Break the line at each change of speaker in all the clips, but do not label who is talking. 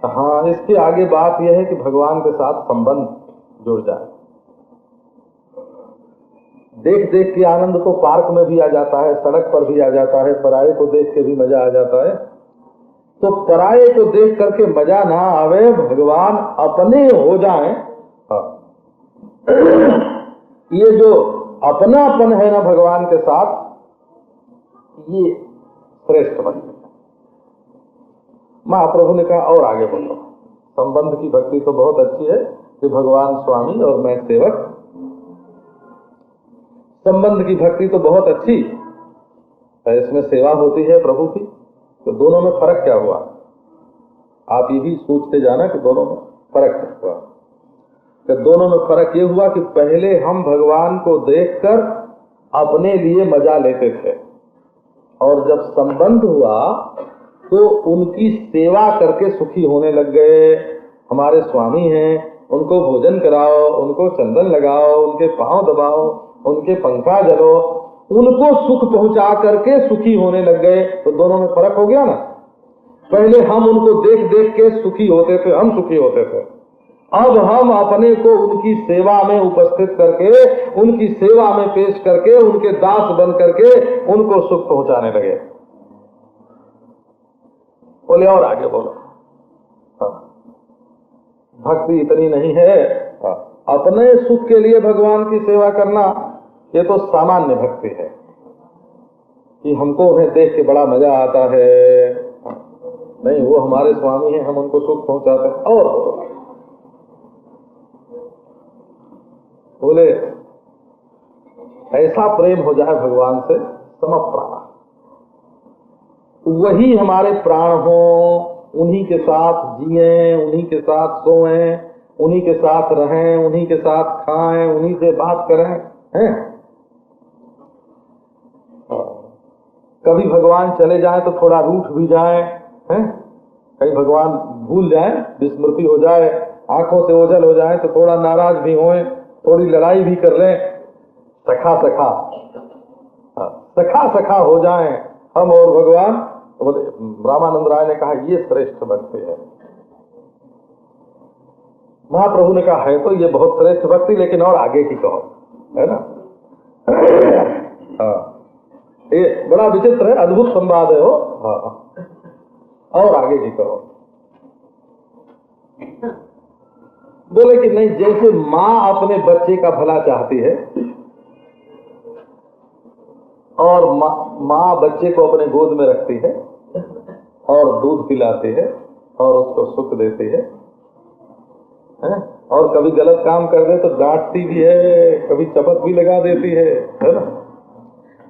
हाँ, इसके आगे बात यह है कि भगवान के साथ संबंध जुड़ जाए। देख देख के आनंद तो पार्क में भी आ जाता है, सड़क पर भी आ जाता है, पराये को देख के भी मजा आ जाता है। तो पराये को देख करके मजा ना आवे, भगवान अपने हो जाए। ये जो अपनापन है ना भगवान के साथ, ये श्रेष्ठ भक्ति। महाप्रभु ने कहा और आगे बोलो। संबंध की भक्ति तो बहुत अच्छी है कि भगवान स्वामी और मैं सेवक। संबंध की भक्ति तो बहुत अच्छी है, इसमें सेवा होती है प्रभु की। तो दोनों में फर्क क्या हुआ? आप ये भी सोचते जाना कि दोनों में फर्क क्या हुआ। कि दोनों में फर्क ये हुआ कि पहले हम भगवान को देखकर अपने लिए मजा लेते थे, और जब संबंध हुआ तो उनकी सेवा करके सुखी होने लग गए। हमारे स्वामी हैं, उनको भोजन कराओ, उनको चंदन लगाओ, उनके पांव दबाओ, उनके पंखा जलो, उनको सुख पहुंचा करके सुखी होने लग गए। तो दोनों में फर्क हो गया ना। पहले हम उनको देख देख के सुखी होते थे, हम सुखी होते थे। अब हम अपने को उनकी सेवा में उपस्थित करके, उनकी सेवा में पेश करके, उनके दास बन करके उनको सुख पहुंचाने लगे। बोले और आगे बोलो। भक्ति इतनी नहीं है अपने सुख के लिए भगवान की सेवा करना, ये तो सामान्य भक्ति है कि हमको उन्हें देख के बड़ा मजा आता है। नहीं, वो हमारे स्वामी हैं, हम उनको सुख पहुंचाते हैं। और बोले ऐसा प्रेम हो जाए भगवान से, समप्राण, वही हमारे प्राण हो, उन्हीं के साथ जिए, उन्हीं के साथ सोएं, उन्हीं के साथ रहें, उन्हीं के साथ खाएं, उन्हीं से बात करें, हैं? कभी भगवान चले जाएं तो थोड़ा रूठ भी जाएं, हैं? कहीं भगवान भूल जाएं, विस्मृति हो जाए, आंखों से ओझल हो जाए तो थोड़ा नाराज भी होएं, थोड़ी लड़ाई भी कर लें, सखा सखा सखा सखा हो जाएं हम और भगवान। तो बोले रामानंद राय ने कहा ये श्रेष्ठ भक्ति है। महाप्रभु ने कहा है तो ये बहुत श्रेष्ठ भक्ति, लेकिन और आगे की कहो, है ना। ये बड़ा विचित्र है, अद्भुत संवाद है वो। और आगे की कहो। बोले कि नहीं, जैसे माँ अपने बच्चे का भला चाहती है और माँ बच्चे को अपने गोद में रखती है और दूध पिलाती है और उसको सुख देती है, और कभी गलत काम कर दे तो डांटती भी है, कभी चपत भी लगा देती है ना।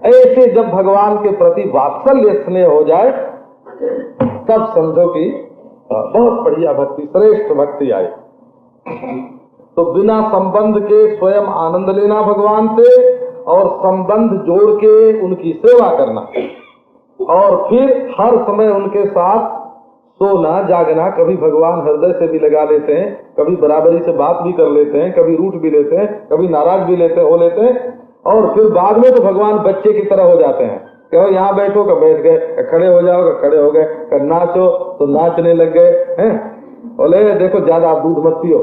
ऐसे जब भगवान के प्रति वात्सल्य स्नेह हो जाए तब समझो कि बहुत बढ़िया भक्ति, श्रेष्ठ भक्ति आई। तो बिना संबंध के स्वयं आनंद लेना भगवान से, और संबंध जोड़ के उनकी सेवा करना, और फिर हर समय उनके साथ सोना जागना। कभी भगवान हृदय से भी लगा लेते हैं, कभी बराबरी से बात भी कर लेते हैं, कभी रूठ भी लेते हैं, कभी नाराज भी हो लेते हैं, और फिर बाद में तो भगवान बच्चे की तरह हो जाते हैं। कहो यहाँ बैठो, कब बैठ गए, खड़े हो जाओ, खड़े हो गए, कब नाचो तो नाचने लग गए हैं। बोले देखो ज्यादा आप दूध मत पियो,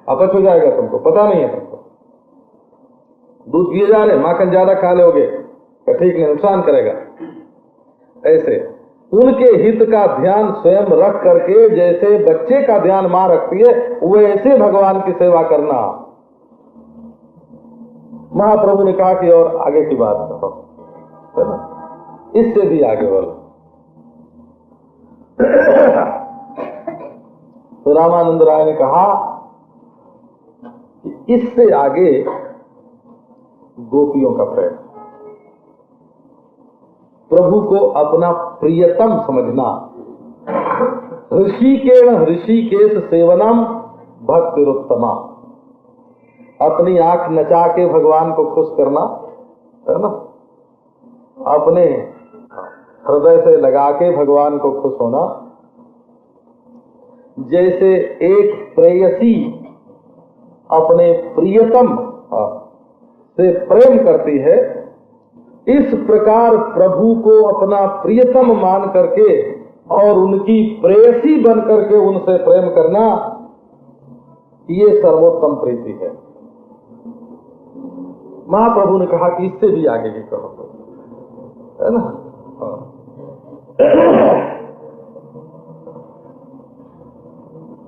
अपच हो जाएगा, तुमको पता नहीं है, तुमको दूध पिए जा रहे, माखन ज्यादा खा लोगे, ठीक नहीं, नुकसान करेगा। ऐसे उनके हित का ध्यान स्वयं रख करके, जैसे बच्चे का ध्यान मां रखती है, वैसे भगवान की सेवा करना। महाप्रभु ने कहा कि और आगे की बात कहो, है ना, इससे भी आगे बोलो। तो रामानंद राय ने कहा कि इससे आगे गोपियों का प्रेम, प्रभु को अपना प्रियतम समझना। ऋषिकेश सेवनम भक्तिरुत्तमा, अपनी आंख नचा के भगवान को खुश करना, है ना, अपने हृदय से लगा के भगवान को खुश होना। जैसे एक प्रेयसी अपने प्रियतम से प्रेम करती है, इस प्रकार प्रभु को अपना प्रियतम मान करके और उनकी प्रेयसी बन करके उनसे प्रेम करना, ये सर्वोत्तम प्रीति है। महाप्रभु ने कहा कि इससे भी आगे की कहो, है ना।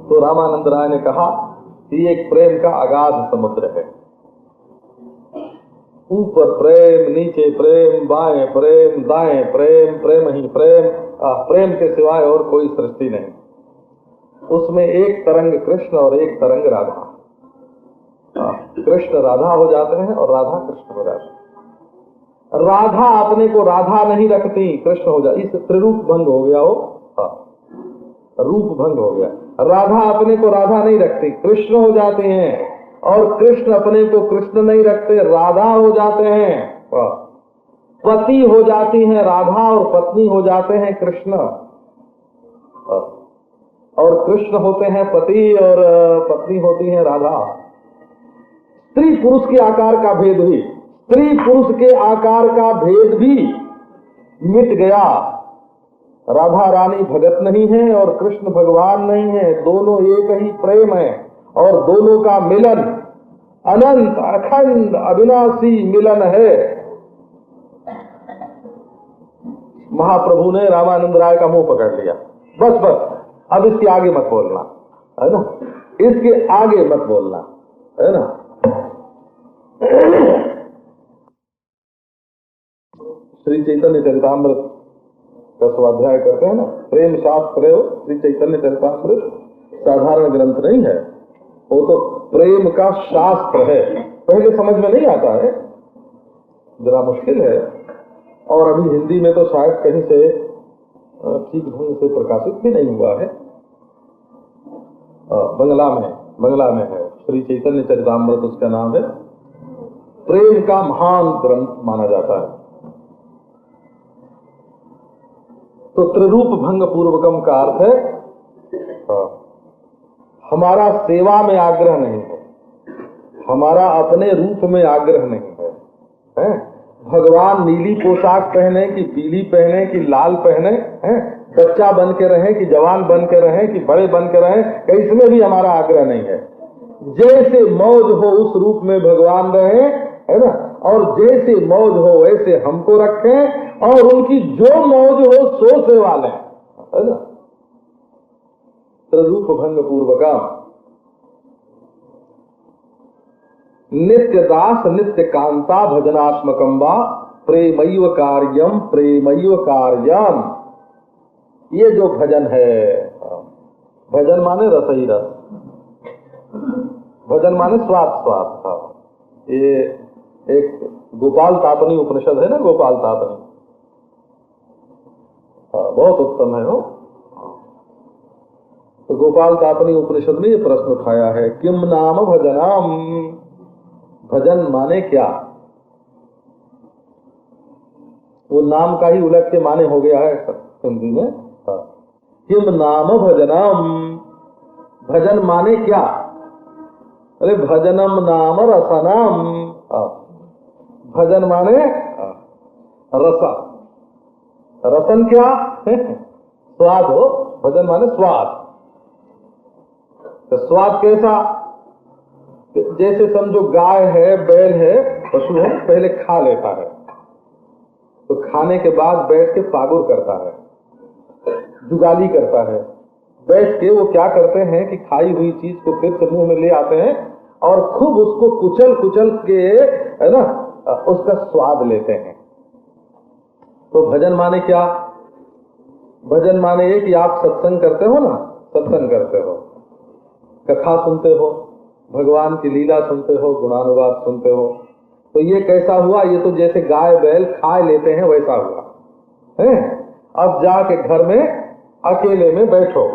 तो रामानंद राय ने कहा कि एक प्रेम का अगाध समुद्र है। ऊपर प्रेम, नीचे प्रेम, बाएं प्रेम, दाएं प्रेम, प्रेम ही प्रेम, प्रेम के सिवाय और कोई सृष्टि नहीं। उसमें एक तरंग कृष्ण और एक तरंग राधा। कृष्ण राधा हो जाते हैं और राधा कृष्ण हो जाते हैं। राधा अपने को राधा नहीं रखती, कृष्ण हो जाती। इस त्रिरूप भंग हो गया हो, रूप भंग हो गया। राधा अपने को राधा नहीं रखती, कृष्ण हो जाते हैं। और कृष्ण अपने को कृष्ण नहीं रखते, राधा हो जाते हैं। पति हो जाती हैं राधा और पत्नी हो जाते हैं कृष्ण। और कृष्ण होते हैं पति और पत्नी होती हैं राधा। स्त्री पुरुष के आकार का भेद भी, स्त्री पुरुष के आकार का भेद भी मिट गया। राधा रानी भगत नहीं है और कृष्ण भगवान नहीं है, दोनों एक ही प्रेम है। और दोनों का मिलन अनंत अखंड अविनाशी मिलन है। महाप्रभु ने रामानंद राय का मुंह पकड़ लिया। बस बस, अब इसके आगे मत बोलना, है ना, इसके आगे मत बोलना, है ना। श्री चैतन्य चरितामृत का स्वाध्याय करते हैं ना, प्रेम शास्त्र हो। श्री चैतन्य चरितामृत साधारण ग्रंथ नहीं है, वो तो प्रेम का शास्त्र है। पहले समझ में नहीं आता है, जरा मुश्किल है। और अभी हिंदी में तो शायद कहीं से ठीक ढंग से प्रकाशित भी नहीं हुआ है। बंगला में है। श्री चैतन्य चरितामृत उसका नाम है। प्रेम का महान ग्रंथ माना जाता है। तो त्रिरूप भंग पूर्वकम का अर्थ है हमारा सेवा में आग्रह नहीं है, हमारा अपने रूप में आग्रह नहीं है, है? भगवान नीली पोशाक पहने कि पीली पहने कि लाल पहने, हैं? बच्चा बन के रहे कि जवान बन के रहे कि बड़े बन के रहे, इसमें भी हमारा आग्रह नहीं है। जैसे मौज हो उस रूप में भगवान रहे, है ना, और जैसे मौज हो वैसे हमको रखें, और उनकी जो मौज हो सो सेवा लें, है ना। रूप भंग पूर्वका नित्य दास नित्य कांता भजनात्मकम वा प्रेमैव कार्यम प्रेमैव कार्यम। ये जो भजन है, भजन माने रस ही रस, भजन माने स्वाद स्वाद। ये एक गोपाल तापनी उपनिषद है ना, गोपाल तापनी, बहुत उत्तम है वो। तो गोपाल तापनी उपनिषद में ये प्रश्न उठाया है, किम नाम भजनम, भजन माने क्या। वो नाम का ही उलट के माने हो गया है हिंदी में। किम नाम भजनम, भजन माने क्या। अरे भजनम नाम रसनम, भजन माने रसा, रसन क्या स्वाद हो, भजन माने स्वाद। तो स्वाद कैसा, जैसे समझो गाय है, बैल है, पशु है, पहले खा लेता है, तो खाने के बाद बैठ के पागुर करता है, जुगाली करता है। बैठ के वो क्या करते हैं कि खाई हुई चीज को फिर से मुंह में ले आते हैं और खूब उसको कुचल कुचल के, है ना, उसका स्वाद लेते हैं। तो भजन माने क्या, भजन माने ये कि आप सत्संग करते हो ना, सत्संग करते हो, कथा सुनते हो, भगवान की लीला सुनते हो, गुणानुवाद सुनते हो। तो ये कैसा हुआ, ये तो जैसे गाय बैल खा लेते हैं वैसा हुआ है। अब जाके घर में अकेले में बैठो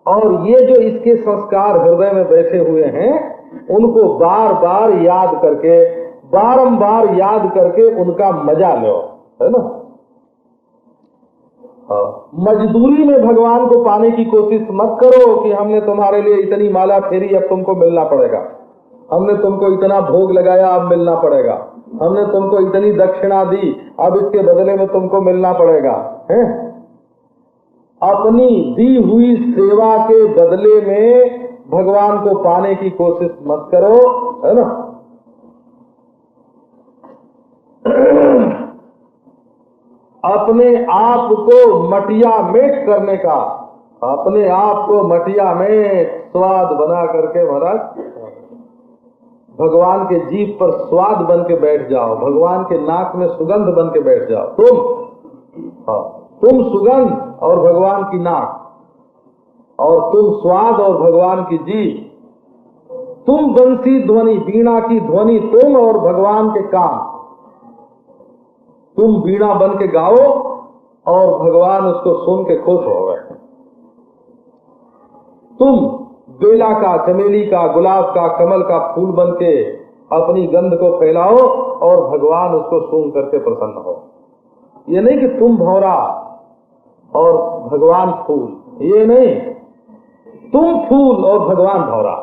और ये जो इसके संस्कार हृदय में बैठे हुए हैं उनको बार बार याद करके, बारंबार याद करके उनका मजा लो, है ना। मजदूरी में भगवान को पाने की कोशिश मत करो कि हमने तुम्हारे लिए इतनी माला फेरी, अब तुमको मिलना पड़ेगा, हमने तुमको इतना भोग लगाया, अब मिलना पड़ेगा, हमने तुमको इतनी दक्षिणा दी, अब इसके बदले में तुमको मिलना पड़ेगा, है। अपनी दी हुई सेवा के बदले में भगवान को पाने की कोशिश मत करो, है ना। अपने आप को मटिया मेट करने का, अपने आप को मटिया में स्वाद बना करके महाराज भगवान के जीभ पर स्वाद बन के बैठ जाओ, भगवान के नाक में सुगंध बन के बैठ जाओ। तुम सुगंध और भगवान की नाक, और तुम स्वाद और भगवान की जीभ, तुम बंसी ध्वनि, वीणा की ध्वनि तुम और भगवान के कान। तुम वीणा बन के गाओ और भगवान उसको सुन के खुश हो गए। तुम बेला का, चमेली का, गुलाब का, कमल का फूल बन के अपनी गंध को फैलाओ और भगवान उसको सुन करके प्रसन्न हो। ये नहीं कि तुम भौरा और भगवान फूल, ये नहीं, तुम फूल और भगवान भौरा।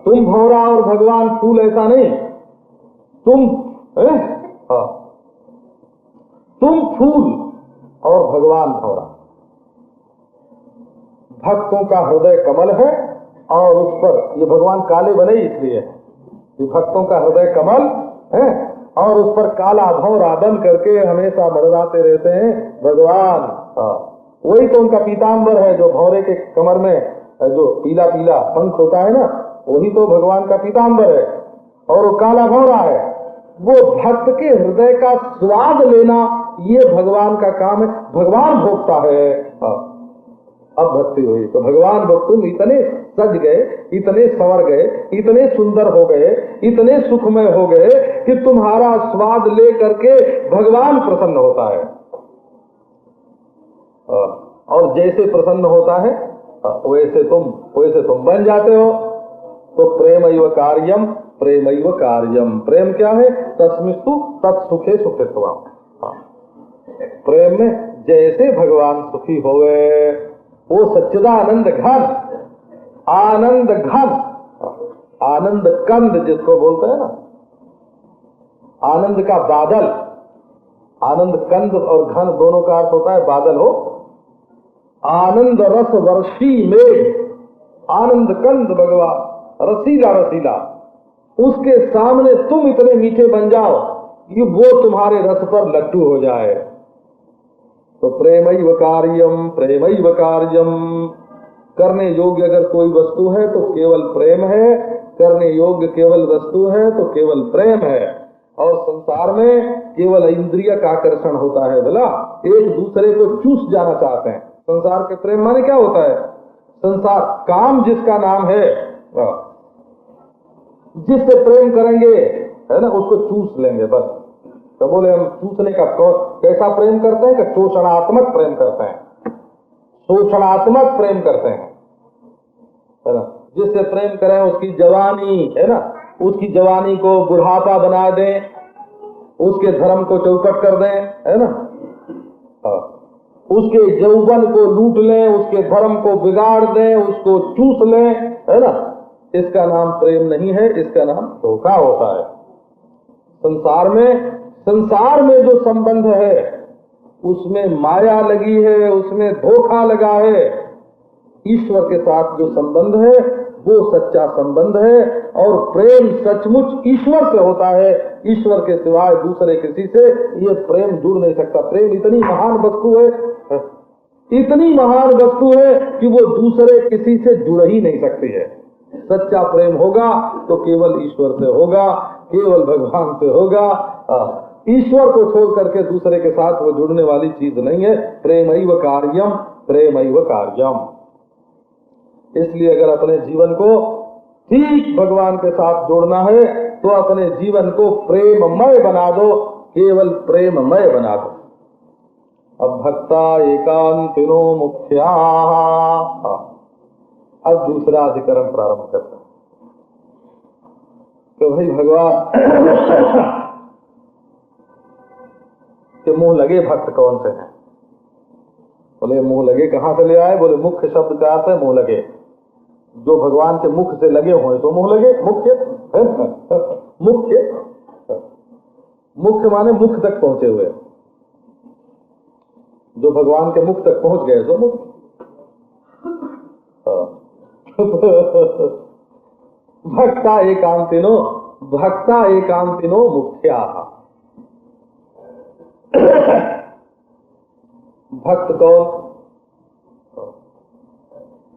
तुम भौरा और भगवान फूल, ऐसा नहीं। तुम फूल और भगवान भौरा। भक्तों का हृदय कमल है और उस पर, ये भगवान काले बने इसलिए कि भक्तों का हृदय कमल है और उस पर काला भौरा बन करके हमेशा मरवाते रहते हैं भगवान। वही तो उनका पीताम्बर है, जो भौरे के कमर में जो पीला पीला पंख होता है ना, वही तो भगवान का पीताम्बर है और वो काला भौरा है। वो भक्त के हृदय का स्वाद लेना, ये भगवान का काम है। भगवान भोगता है। अब भक्ति हुई तो भगवान भक्त, तुम इतने सज गए, इतने संवर गए, इतने सुंदर हो गए, इतने सुखमय हो गए कि तुम्हारा स्वाद ले करके भगवान प्रसन्न होता है। और जैसे प्रसन्न होता है वैसे तुम बन जाते हो। तो प्रेमैव कार्यम, प्रेमैव कार्यम। प्रेम क्या है? तस्मिस्तु तत्सुखे सुखित्वम। प्रेम में जैसे भगवान सुखी हो गए, वो सच्चिदानंद घन, आनंद घन, आनंद कंद जिसको बोलते हैं ना, आनंद का बादल। आनंद कंद और घन दोनों का अर्थ होता है बादल हो। आनंद रस वर्षी में आनंद कंद भगवान, रसीला रसीला, उसके सामने तुम इतने मीठे बन जाओ कि वो तुम्हारे रस पर लट्टू हो जाए। तो प्रेमैव कार्यम, प्रेमैव कार्यम। करने योग्य अगर कोई वस्तु है तो केवल प्रेम है, करने योग्य केवल वस्तु है तो केवल प्रेम है। और संसार में केवल इंद्रिय का आकर्षण होता है। बोला, एक दूसरे को चूस जाना चाहते हैं। संसार के प्रेम माने क्या होता है? संसार काम जिसका नाम है, जिससे प्रेम करेंगे, है ना, उसको चूस लेंगे बस। तो बोले हम चूसने का कैसा प्रेम करते हैं? कि शोषणात्मक प्रेम करते हैं, शोषणात्मक प्रेम करते हैं, है ना। जिससे प्रेम करें उसकी जवानी, है ना, उसकी जवानी को बुढ़ापा बना दें, उसके धर्म को चौपट कर दें, है ना, उसके यौवन को लूट लें, उसके धर्म को बिगाड़ दें, उसको चूस लें, है ना। इसका नाम प्रेम नहीं है, इसका नाम धोखा होता है। संसार में जो संबंध है उसमें माया लगी है, उसमें धोखा लगा है। ईश्वर के साथ जो संबंध है वो सच्चा संबंध है और प्रेम सचमुच ईश्वर से होता है। ईश्वर के सिवाय दूसरे किसी से ये प्रेम जुड़ नहीं सकता। प्रेम इतनी महान वस्तु है, इतनी महान वस्तु है कि वो दूसरे किसी से जुड़ ही नहीं सकती है। सच्चा प्रेम होगा तो केवल ईश्वर से होगा, केवल भगवान से होगा। ईश्वर को छोड़ करके दूसरे के साथ वो जुड़ने वाली चीज नहीं है। प्रेमैव कार्यम, प्रेमैव कार्यम। इसलिए अगर अपने जीवन को ठीक भगवान के साथ जोड़ना है तो अपने जीवन को प्रेममय बना दो, केवल प्रेममय बना दो। अब भक्ता एकांतिनो मुख्या। अब दूसरा अधिकरण प्रारंभ करते हैं। तो भाई भगवान के मुंह लगे भक्त कौन से हैं? बोले मुंह लगे कहाँ से ले आए? बोले मुख्य शब्द का अर्थ है मुंह लगे। जो भगवान के मुख से लगे हुए तो मुंह लगे। मुख्य मुख्य मुख्य माने मुख तक पहुंचे हुए। जो भगवान के मुख तक पहुंच गए सो मुक्त। भक्ता एकांतिनो मुख्या। भक्त कौन?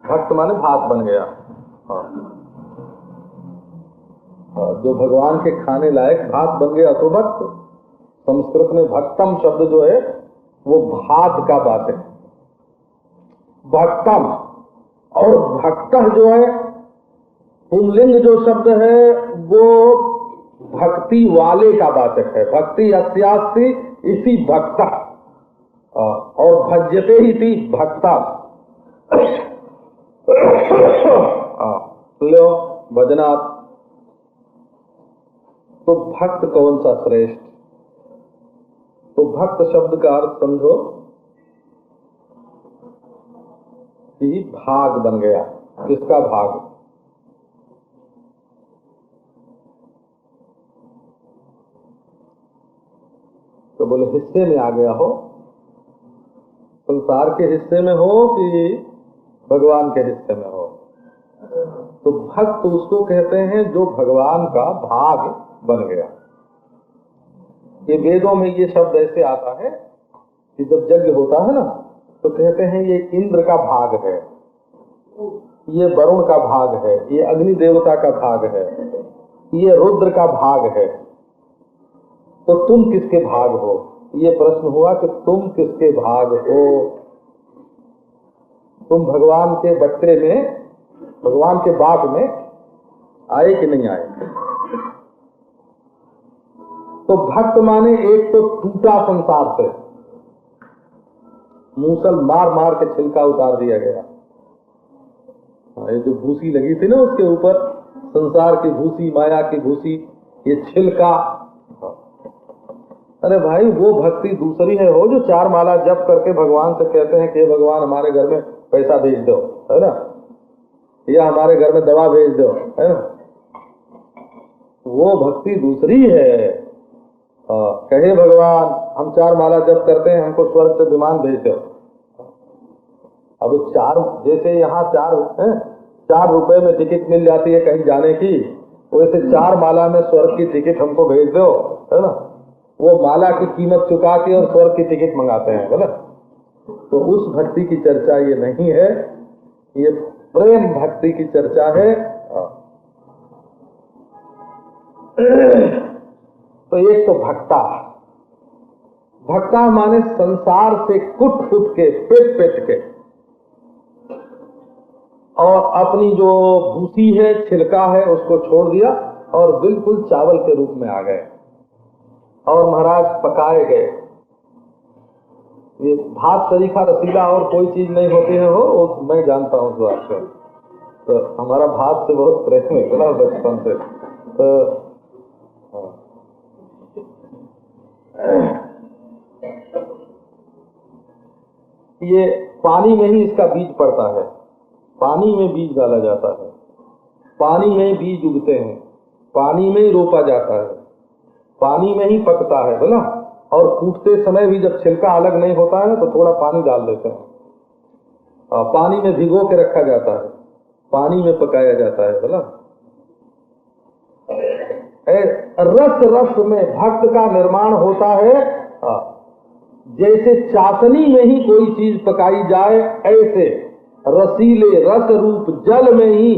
भक्त माने भात बन गया। जो भगवान के खाने लायक भात बन गया तो भक्त। संस्कृत में भक्तम शब्द जो है वो भात का बात है, भक्तम। और भक्त जो है पुंलिंग जो शब्द है वो भक्ति वाले का वाचक है। भक्ति अस्यास्ति इसी भक्ता और भज्यते ही थी भक्ता। लो भजनात्। तो भक्त कौन सा श्रेष्ठ? तो भक्त शब्द का अर्थ समझो कि भाग बन गया। किसका भाग? तो बोले हिस्से में आ गया हो, संसार के हिस्से में हो कि भगवान के हिस्से में हो। तो भक्त उसको कहते हैं जो भगवान का भाग बन गया। ये वेदों में ये शब्द ऐसे आता है कि जब यज्ञ होता है ना तो कहते हैं ये इंद्र का भाग है, ये वरुण का भाग है, ये अग्नि देवता का भाग है, ये रुद्र का भाग है। तो तुम किसके भाग हो? ये प्रश्न हुआ कि तुम किसके भाग हो? तुम भगवान के बट्टे में, भगवान के बाग में आए कि नहीं आए? तो भक्त माने एक तो टूटा संसार से, मूसल मार मार के छिलका उतार दिया गया। ये जो भूसी लगी थी ना उसके ऊपर, संसार की भूसी, माया की भूसी, ये छिलका। अरे भाई वो भक्ति दूसरी है हो जो चार माला जप करके भगवान से कहते हैं कि भगवान हमारे घर में पैसा भेज दो, है ना, या हमारे घर में दवा भेज दो, है ना। वो भक्ति दूसरी है। कहे भगवान हम चार माला जप करते हैं, हमको स्वर्ग से विमान भेज दो। अब चार, जैसे यहाँ 4 रुपए में टिकट मिल जाती है कहीं जाने की, वैसे 4 माला में स्वर्ग की टिकट हमको भेज दो, है ना। वो माला की कीमत चुका के और स्वर्ग की टिकट मंगाते हैं, है ना। तो उस भक्ति की चर्चा ये नहीं है, ये प्रेम भक्ति की चर्चा है। तो एक तो भक्ता माने संसार से कुट के, पेट के, और अपनी जो भूसी है, छिलका है, उसको छोड़ दिया और बिल्कुल चावल के रूप में आ गए और महाराज पकाए गए। ये भात सरीखा रसीला और कोई चीज नहीं होती है वो मैं जानता हूँ तो आपसे। तो हमारा भात से बहुत प्रेम है बड़ा बचपन से। तो ये पानी में ही इसका बीज पड़ता है, पानी में बीज डाला जाता है, पानी में बीज उगते हैं, पानी में ही रोपा जाता है, पानी में ही पकता है बोला। और कूटते समय भी जब छिलका अलग नहीं होता है तो थोड़ा पानी डाल देते हैं, पानी में भिगो के रखा जाता है, पानी में पकाया जाता है बोला। रस रस में भक्त का निर्माण होता है। जैसे चाशनी में ही कोई चीज पकाई जाए, ऐसे रसीले रस रूप जल में ही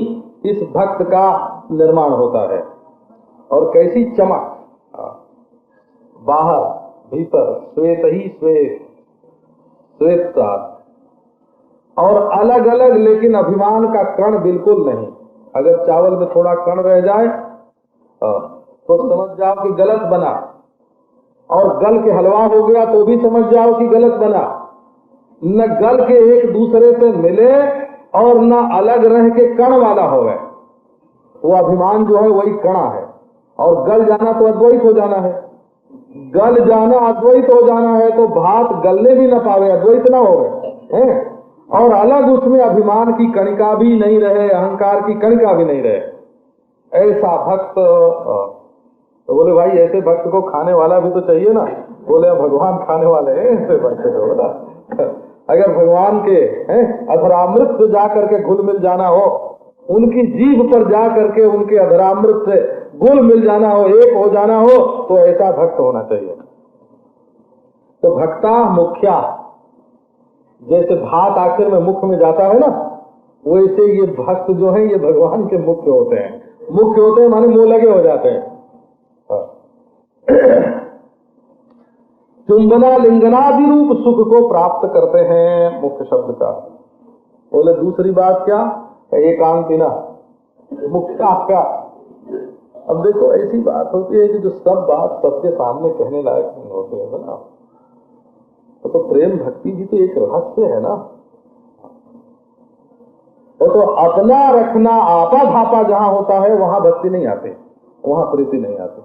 इस भक्त का निर्माण होता है। और कैसी चमक, बाहर भीतर श्वेत ही श्वेत, श्वेत साथ, और अलग अलग, लेकिन अभिमान का कण बिल्कुल नहीं। अगर चावल में थोड़ा कण रह जाए तो समझ जाओ कि गलत बना, और गल के हलवा हो गया तो भी समझ जाओ कि गलत बना। न गल के एक दूसरे से मिले और न अलग रह के कण वाला हो गए। वो अभिमान जो है वही कणा है, और गल जाना तो अद्वैत हो जाना है। गल जाना अद्वैत हो जाना है तो भात गलने भी न पावे, अद्वैत ना हो गए। और अलग उसमें अभिमान की कणिका भी नहीं रहे, अहंकार की कणिका भी नहीं रहे, ऐसा भक्त। तो बोले भाई ऐसे भक्त को खाने वाला भी तो चाहिए ना। बोले भगवान खाने वाले हैं ऐसे भक्त को, बोला अगर भगवान के अधरामृत से जा करके घुल मिल जाना हो, उनकी जीभ पर जा करके उनके अधरामृत से घुल मिल जाना हो, एक हो जाना हो, तो ऐसा भक्त होना चाहिए। तो भक्ता मुख्या, जैसे भात आखिर में मुख में जाता है ना, वैसे ये भक्त जो है ये भगवान के मुख्य होते हैं। मुख्य होते हैं माने मुंह लगे हो जाते हैं। चुंबना लिंगनादि रूप सुख को प्राप्त करते हैं, मुख्य शब्द का। बोले दूसरी बात क्या? एकांतिना, मुख्य आपका। अब देखो ऐसी बात होती है कि जो सब बात सबके सामने कहने लायक नहीं होती है ना, तो प्रेम भक्ति भी तो एक रहस्य है ना। तो अपना रखना आपा धापा जहां होता है वहां भक्ति नहीं आती, वहां प्रीति नहीं आती।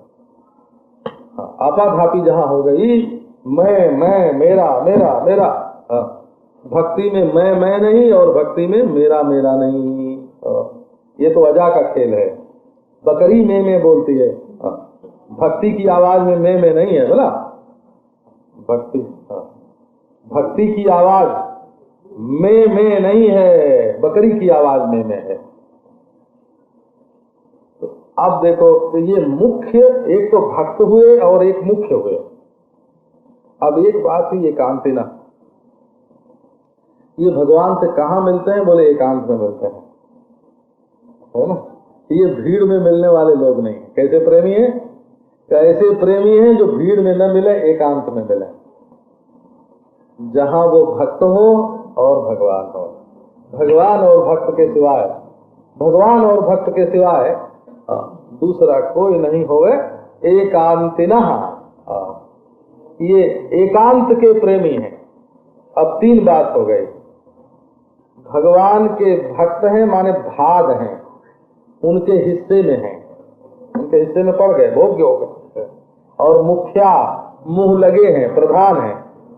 आपा धापी जहां हो गई, मैं मेरा मेरा मेरा, भक्ति में मैं नहीं और भक्ति में मेरा मेरा नहीं। ये तो अजा का खेल है। बकरी में बोलती है, भक्ति की आवाज में मैं नहीं है बोला। भक्ति की आवाज में नहीं है, बकरी की आवाज में है। तो अब देखो, तो ये मुख्य, एक तो भक्त हुए और एक मुख्य हुए। अब एक बात ही एकांतिना, ये भगवान से कहाँ मिलते हैं? बोले एकांत में मिलते हैं, है ना। ये भीड़ में मिलने वाले लोग नहीं। कैसे प्रेमी हैं? कैसे प्रेमी हैं जो भीड़ में न मिले, एकांत में मिले, जहां वो भक्त हो और भगवान हो। भगवान और भक्त के सिवाय, भगवान और भक्त के सिवाय दूसरा कोई नहीं होवे। एकांतिना, ये एकांत के प्रेमी हैं। अब तीन बात हो गई। भगवान के भक्त हैं माने भाग हैं, उनके हिस्से में हैं, उनके हिस्से में पड़ गए, भोग्य हो गए। और मुखिया, मुंह लगे हैं, प्रधान है।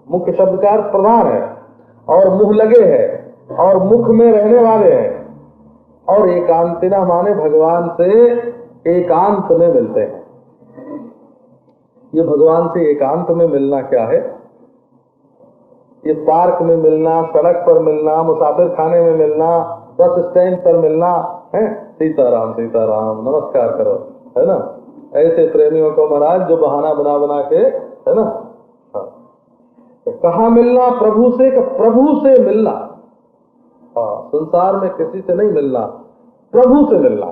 मुख्य शब्द का अर्थ प्रधान है, और मुंह लगे हैं और मुख में रहने वाले हैं। और एकांतिना माने भगवान से एकांत में मिलते हैं। ये भगवान से एकांत में मिलना क्या है? ये पार्क में मिलना, सड़क पर मिलना, मुसाफिर खाने में मिलना, बस स्टैंड पर मिलना है। सीताराम सीताराम नमस्कार करो, है ना। ऐसे प्रेमियों को महाराज जो बहाना बना बना के, है ना। तो कहाँ मिलना? प्रभु से, प्रभु से मिलना। संसार में किसी से नहीं मिलना, प्रभु से मिलना।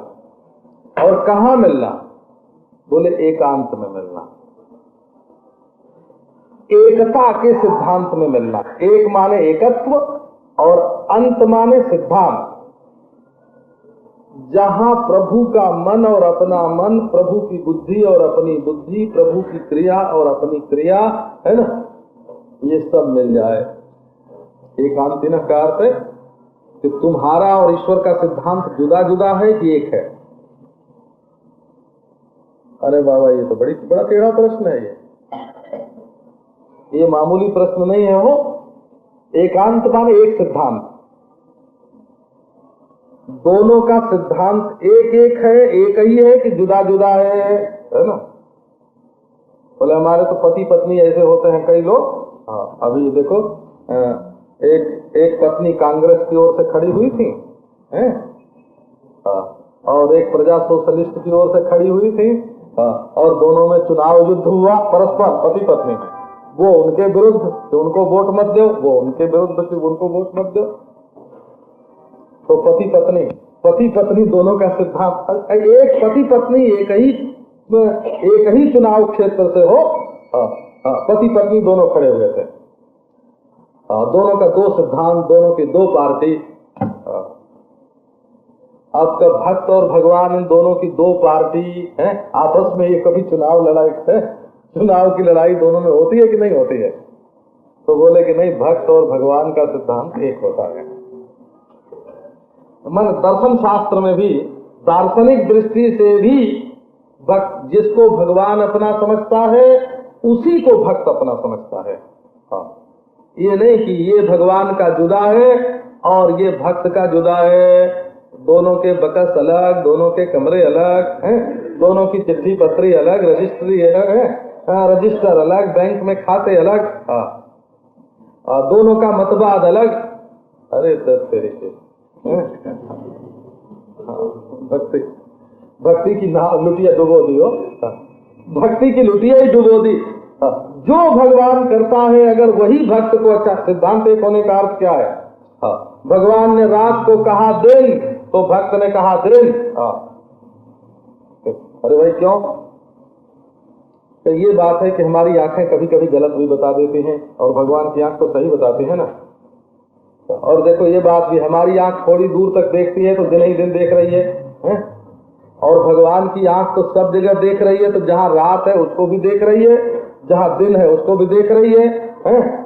और कहाँ मिलना? बोले एकांत में मिलना, एकता के सिद्धांत में मिलना। एक माने एकत्व और अंत माने सिद्धांत। जहां प्रभु का मन और अपना मन, प्रभु की बुद्धि और अपनी बुद्धि, प्रभु की क्रिया और अपनी क्रिया, है ना, ये सब मिल जाए। एकांतिना का अर्थ है कि तुम्हारा और ईश्वर का सिद्धांत जुदा जुदा है कि एक है। अरे बाबा, ये तो बड़ा टेढ़ा प्रश्न है। ये मामूली प्रश्न नहीं है। वो एकांत माने एक सिद्धांत, दोनों का सिद्धांत एक एक है, एक ही है कि जुदा जुदा है ना। बोले हमारे तो पति पत्नी ऐसे होते हैं कई लोग। हाँ, अभी देखो, एक पत्नी कांग्रेस की ओर से खड़ी हुई थी, हैं? और एक प्रजा सोशलिस्ट की ओर से खड़ी हुई थी, और दोनों में चुनाव युद्ध हुआ परस्पर, पति पत्नी में। वो उनके विरुद्ध कि उनको वोट मत दो, वो उनके विरुद्ध कि उनको वोट मत दो। तो पति पत्नी दोनों का सिद्धांत, एक पति पत्नी एक ही चुनाव क्षेत्र से हो, पति पत्नी दोनों खड़े हुए थे। दोनों का दो सिद्धांत, दोनों की दो पार्टी। आपका भक्त और भगवान, इन दोनों की दो पार्टी है, आपस में ये कभी चुनाव लड़ाई है, चुनाव की लड़ाई दोनों में होती है कि नहीं होती है? तो बोले कि नहीं, भक्त और भगवान का सिद्धांत एक होता है। मन दर्शन शास्त्र में भी, दार्शनिक दृष्टि से भी भक्त, जिसको भगवान अपना समझता है उसी को भक्त अपना समझता है। हाँ, ये नहीं कि ये भगवान का जुदा है और ये भक्त का जुदा है। दोनों के बकस अलग, दोनों के कमरे अलग हैं, दोनों की चिट्ठी पत्री अलग, रजिस्ट्री अलग है, रजिस्टर अलग, बैंक में खाते अलग। दोनों का मतवाद अलग। अरे दस तरीके भक्ति भक्ति की लुटिया डुबो दी हो, भक्ति की लुटिया ही डुबो दी। जो भगवान करता है अगर वही भक्त को अच्छा, सिद्धांत एक होने का अर्थ क्या है? भगवान ने रात को कहा दिन तो भक्त ने कहा दिन। अरे भाई क्यों? तो ये बात है कि हमारी आंखें कभी कभी गलत भी बता देती हैं और भगवान की आंख तो सही बताती है ना। और देखो ये बात भी, हमारी आंख थोड़ी दूर तक देखती है तो दिन ही दिन देख रही है? और भगवान की आंख तो सब जगह देख रही है, तो जहाँ रात है उसको भी देख रही है, जहाँ दिन है उसको भी देख रही है।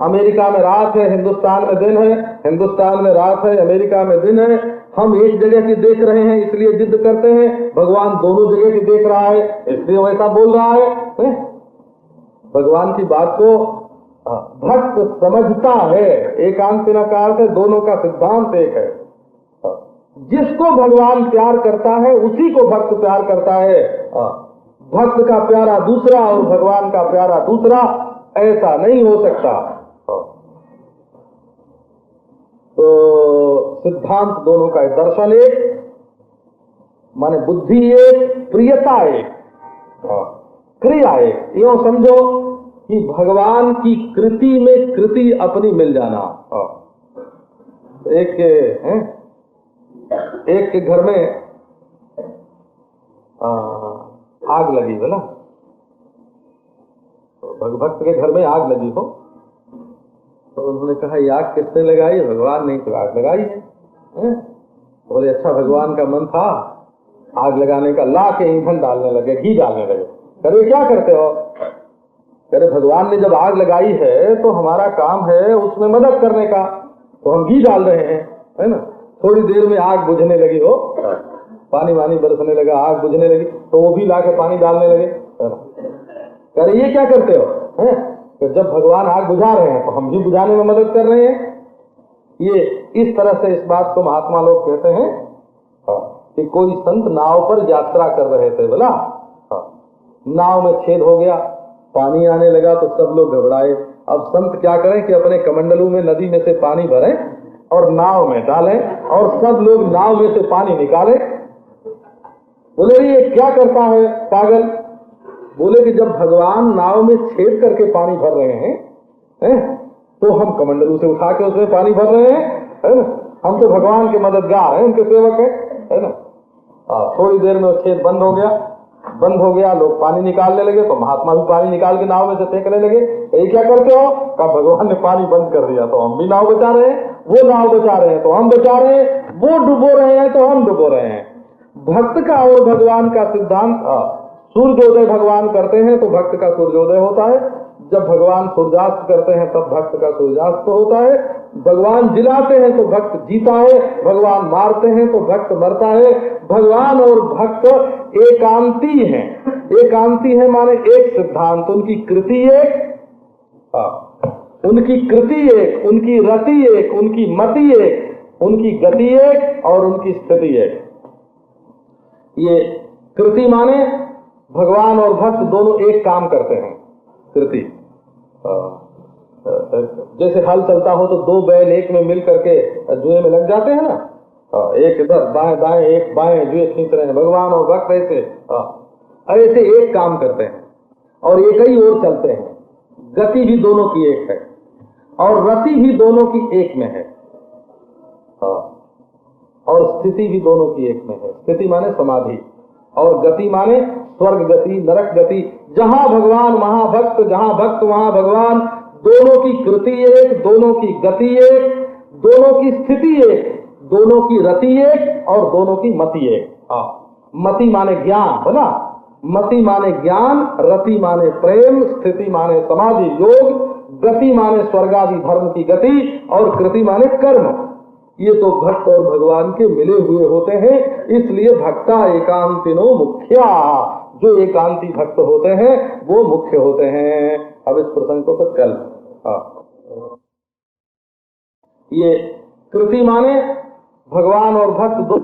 अमेरिका में रात है, हिंदुस्तान में दिन है, हिंदुस्तान में रात है, अमेरिका में दिन है। हम एक जगह की देख रहे हैं इसलिए जिद करते हैं, भगवान दोनों जगह की देख रहा है इसलिए वैसा बोल रहा है। भगवान की बात को भक्त समझता है। एकांतिना का अर्थ है दोनों का सिद्धांत एक है। जिसको भगवान प्यार करता है उसी को भक्त प्यार करता है। भक्त का प्यारा दूसरा और भगवान का प्यारा दूसरा, ऐसा नहीं हो सकता। तो सिद्धांत दोनों का है। दर्शन एक माने बुद्धि एक, प्रियता एक, क्रिया एक। यूं समझो कि भगवान की कृति में कृति अपनी मिल जाना। एक के घर में आग लगी बोला, तो भक्त के घर में आग लगी हो, तो उन्होंने कहा ये आग किसने लगाई? भगवान ने तो आग लगाई है। बोले अच्छा, भगवान का मन था आग लगाने का, ला के ईंधन डालने लगे, घी डालने लगे। अरे क्या करते हो? अरे भगवान ने जब आग लगाई है तो हमारा काम है उसमें मदद करने का, तो हम घी डाल रहे हैं, है ना। थोड़ी देर में आग बुझने लगी हो, पानी वानी बरसने लगा, आग बुझने लगी, तो वो भी ला के पानी डालने लगे। अरे ये क्या करते हो? तो जब भगवान आग बुझा रहे हैं तो हम भी बुझाने में मदद कर रहे हैं। ये इस तरह से इस बात को महात्मा लोग कहते हैं कि कोई संत नाव पर यात्रा कर रहे थे बोला, नाव में छेद हो गया, पानी आने लगा तो सब लोग घबराए। अब संत क्या करें कि अपने कमंडलू में नदी में से पानी भरें और नाव में डालें और सब लोग नाव में से पानी निकालें। बोले ये क्या करता है पागल? बोले कि जब भगवान नाव में छेद करके पानी भर रहे हैं, तो हम कमंडलू से उठा के उसमें पानी भर रहे हैं, है ना। हम तो भगवान के मददगार हैं, उनके सेवक हैं, है ना। थोड़ी देर में छेद बंद हो गया, लोग पानी निकालने लगे, तो महात्मा भी पानी निकाल के नाव में से फेंकने लगे। ये क्या करते हो? कहा भगवान ने पानी बंद कर दिया तो हम भी नाव बचा रहे हैं, वो नाव बचा रहे हैं तो हम बचा रहे हैं, वो डुबो रहे हैं तो हम डुबो रहे हैं। भक्त का और भगवान का सिद्धांत, सूर्योदय भगवान करते हैं तो भक्त का सूर्योदय होता है, जब भगवान सूर्यास्त करते हैं तब भक्त का सूर्यास्त होता है। भगवान जिलाते हैं तो भक्त जीता है, भगवान मारते हैं तो भक्त मरता है। भगवान और भक्त एकांती हैं। एकांती है माने एक सिद्धांत, उनकी कृति एक, उनकी कृति एक, उनकी रति एक, उनकी मति एक, उनकी गति एक और उनकी स्थिति एक। ये कृति माने भगवान और भक्त दोनों एक काम करते हैं। कृति जैसे हल चलता हो तो दो बैल एक में मिल करके जुए में लग जाते हैं ना, एक इधर बाएं दाएं, एक बाएं जुए खींच रहे हैं। भगवान और भक्त ऐसे एक काम करते हैं और एक ही ओर चलते हैं। गति भी दोनों की एक है और रति भी दोनों की एक में है और स्थिति भी दोनों की एक में है। स्थिति माने समाधि और गति माने स्वर्ग गति, नरक गति। जहां भगवान वहां भक्त, जहां भक्त वहां भगवान। दोनों की कृति एक, दोनों की गति एक, दोनों की स्थिति एक, दोनों की रति एक और दोनों की मति एक। मति माने ज्ञान, है ना। मति माने ज्ञान, रति माने प्रेम, स्थिति माने समाधि योग, गति माने स्वर्गादि धर्म की गति और कृति माने कर्म। ये तो भक्त और भगवान के मिले हुए होते हैं, इसलिए भक्ता एकांतिनो मुख्या। जो एकांती भक्त होते हैं वो मुख्य होते हैं। अब इस प्रसंग को कल ये कृति माने भगवान और भक्त दो।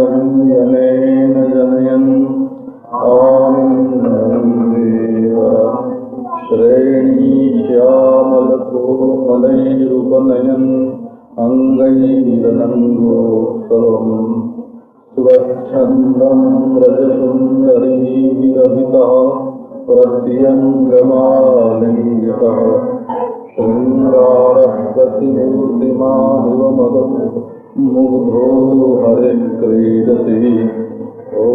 विश्वेशामनुरञ्जनेन जनयन् आनन्दमेव श्रेणीश्यामलकोमलैरुपनयन् अङ्गैरनङ्गोत्सवम् स्वच्छन्दं व्रजसुन्दरीरभितः प्रत्यङ्गमालिङ्गितः शृङ्गारप्रतिमूर्तिमानिव मदो मुग्धो हरे क्रीडति। ॐ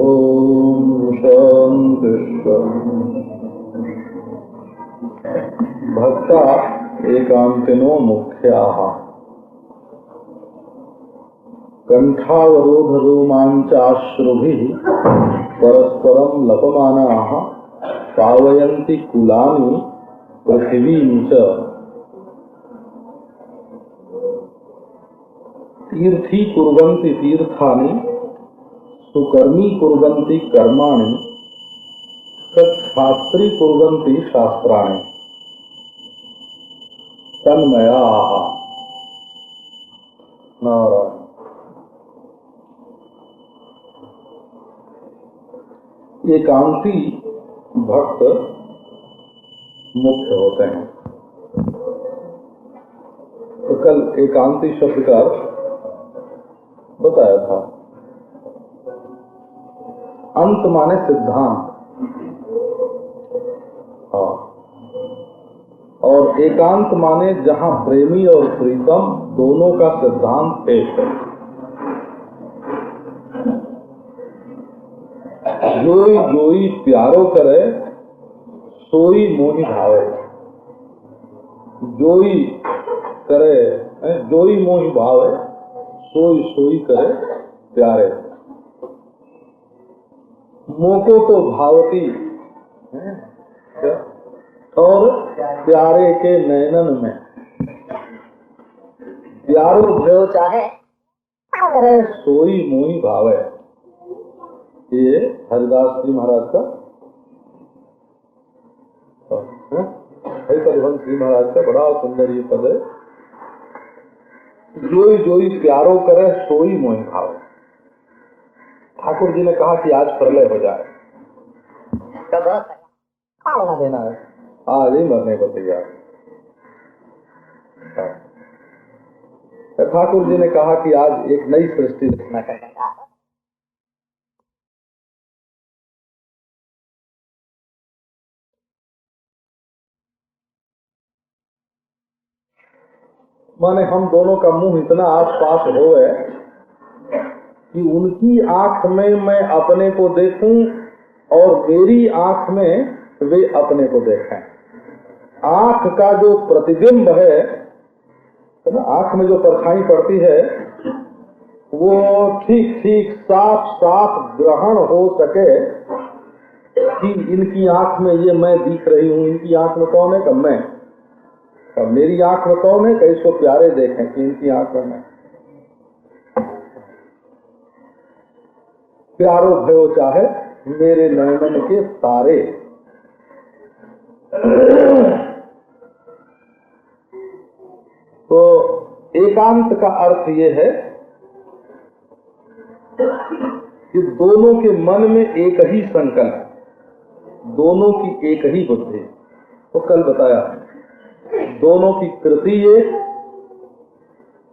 शान्ति भक्ता एकांतिनो मुख्याः कंठावरोध रोमांचाश्रुभिः परस्परं लपमानाः पावयन्ति कुलानि पृथिवीं च। तीर्थी कुर्वन्ति तीर्थानि सुकर्मी कुर्वन्ति कर्माणि सत्शास्त्री कुर्वन्ति शास्त्राणि तन्मयाः। नारायण। एकांती भक्त मुख्य होते हैं। तो कल एकांती शब्द का बताया था। अंत माने सिद्धांत, हाँ, और एकांत माने जहां प्रेमी और प्रीतम दोनों का सिद्धांत एक है। जोई जोई प्यारो करे सोई मोहि भावे। जोई करे जोई मोहि भावे, सोई सोई करे प्यारे। मोको तो भावती और प्यारे के नयनन में। प्यारो भयो चाहे सोई मोहि भावे। ये हरिदास जी महाराज का हरिहंस जी महाराज का बड़ा सुंदर ये पद है। जोई जोई प्यारो करे सोई मोहि भावे। ठाकुर जी ने कहा कि आज प्रलय हो जाए, कब देना है, आज ही मरने को तैयार। ठाकुर जी ने कहा कि आज एक नई सृष्टि रचना करना। माने हम दोनों का मुंह इतना आस पास हो गए कि उनकी आंख में मैं अपने को देखूं और मेरी आंख में वे अपने को देखें। आंख का जो प्रतिबिंब है ना, आंख में जो परछाई पड़ती है वो ठीक ठीक साफ साफ ग्रहण हो सके कि इनकी आंख में ये मैं दिख रही हूँ। इनकी आंख में कौन है का मैं, अब मेरी आंख में कौन है कि इसको प्यारे देखें कि इनकी आंख में मैं। प्यारो भयो चाहे मेरे नयन के तारे। तो एकांत का अर्थ ये है कि दोनों के मन में एक ही संकल्प, दोनों की एक ही बुद्धि। तो कल बताया दोनों की कृति एक,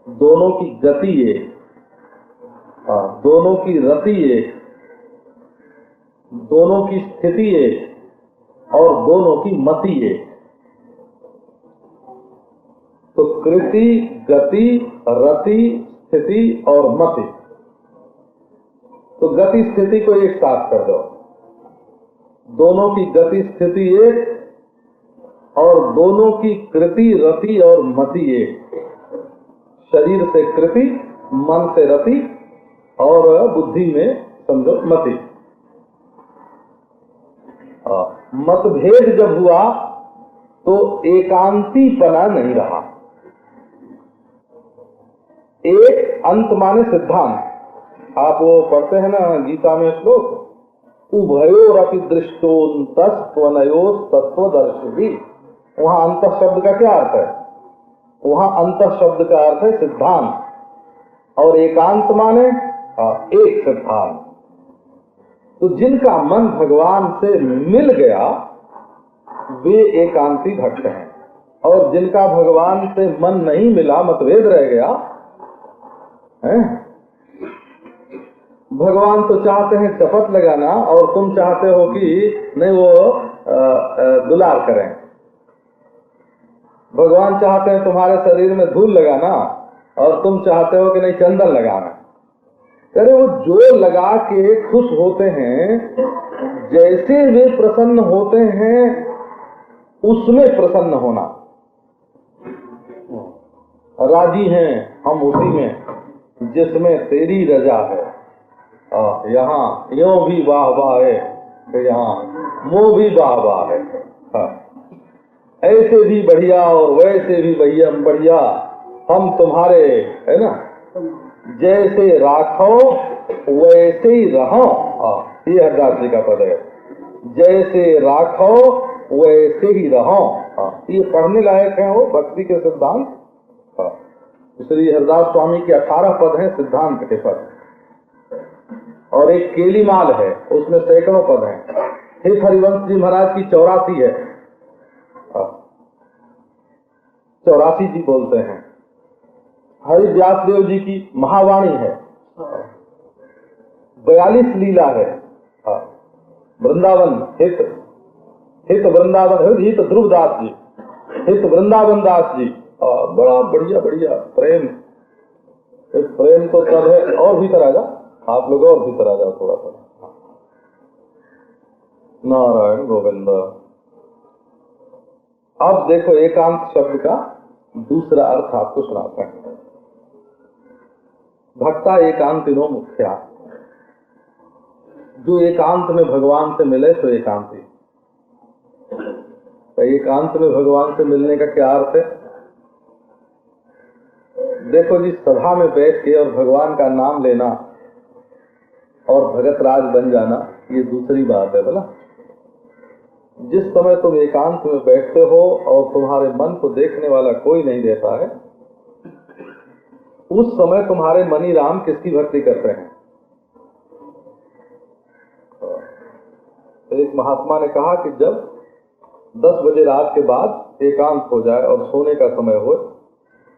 दोनों की गति एक, दोनों की रति एक, दोनों की स्थिति एक और दोनों की मति एक। तो कृति, गति, रति, स्थिति और मति। तो गति स्थिति को एक साथ कर दो। दोनों की गति स्थिति एक और दोनों की कृति, रति और मति एक। शरीर से कृति, मन से रति और बुद्धि में समझो मति। मतभेद जब हुआ तो एकांतीपना नहीं रहा। एक अंत माने सिद्धांत। आप वो पढ़ते हैं ना गीता में श्लोक, उभयोरपि दृष्टोन्तस्त्वनयोः तत्वदर्शिभिः। वहां अंत शब्द का क्या अर्थ है? वहां अंत शब्द का अर्थ है सिद्धांत, और एकांत माने एक सिद्धांत। तो जिनका मन भगवान से मिल गया वे एकांती भक्त हैं, और जिनका भगवान से मन नहीं मिला, मतभेद रह गया है। भगवान तो चाहते हैं शपथ लगाना, और तुम चाहते हो कि नहीं वो दुलार करें। भगवान चाहते हैं तुम्हारे शरीर में धूल लगाना, और तुम चाहते हो कि नहीं चंदन लगाना। अरे वो जो लगा के खुश होते हैं, जैसे वे प्रसन्न होते हैं उसमें प्रसन्न होना। राजी हैं हम उसी में जिसमें तेरी रजा है। यहाँ यों भी वाह वाह है, यहाँ मोह भी वाह वाह है। ऐसे भी बढ़िया और वैसे भी भैया बढ़िया, हम तुम्हारे है ना, जैसे राखो वैसे ही रहो। ये हरदास जी का पद है, जैसे राखो वैसे ही रहो। ये पढ़ने लायक है वो भक्ति के सिद्धांत। श्री हरदास स्वामी के 18 पद हैं सिद्धांत के पद, और एक केलीमाल है उसमें सैकड़ों पद हैं। हे हरिवंश जी महाराज की 84 है, 84 जी बोलते हैं। हरि व्यास देव जी की महावाणी है, 42 लीला है। वृंदावन हित वृंदावन हित ध्रुवदास जी, हित वृंदावन दास जी। बड़ा बढ़िया बढ़िया प्रेम, प्रेम तो सब है। और भीतर आ जा, आप लोग और भीतर आ जाओ थोड़ा सा। नारायण गोविंद। अब देखो एकांत शब्द का दूसरा अर्थ आपको सुनाते हैं। भक्ता एकांतिनो मुख्या, जो एकांत में भगवान से मिले तो एकांती। तो एकांत में भगवान से मिलने का क्या अर्थ है? देखो जी, सभा में बैठ के और भगवान का नाम लेना और भगत राज बन जाना ये दूसरी बात है। बोला जिस समय तुम एकांत में बैठते हो और तुम्हारे मन को देखने वाला कोई नहीं रहता है, उस समय तुम्हारे मनी राम किसकी भक्ति करते हैं? एक महात्मा ने कहा कि जब 10 बजे रात के बाद एकांत हो जाए और सोने का समय हो,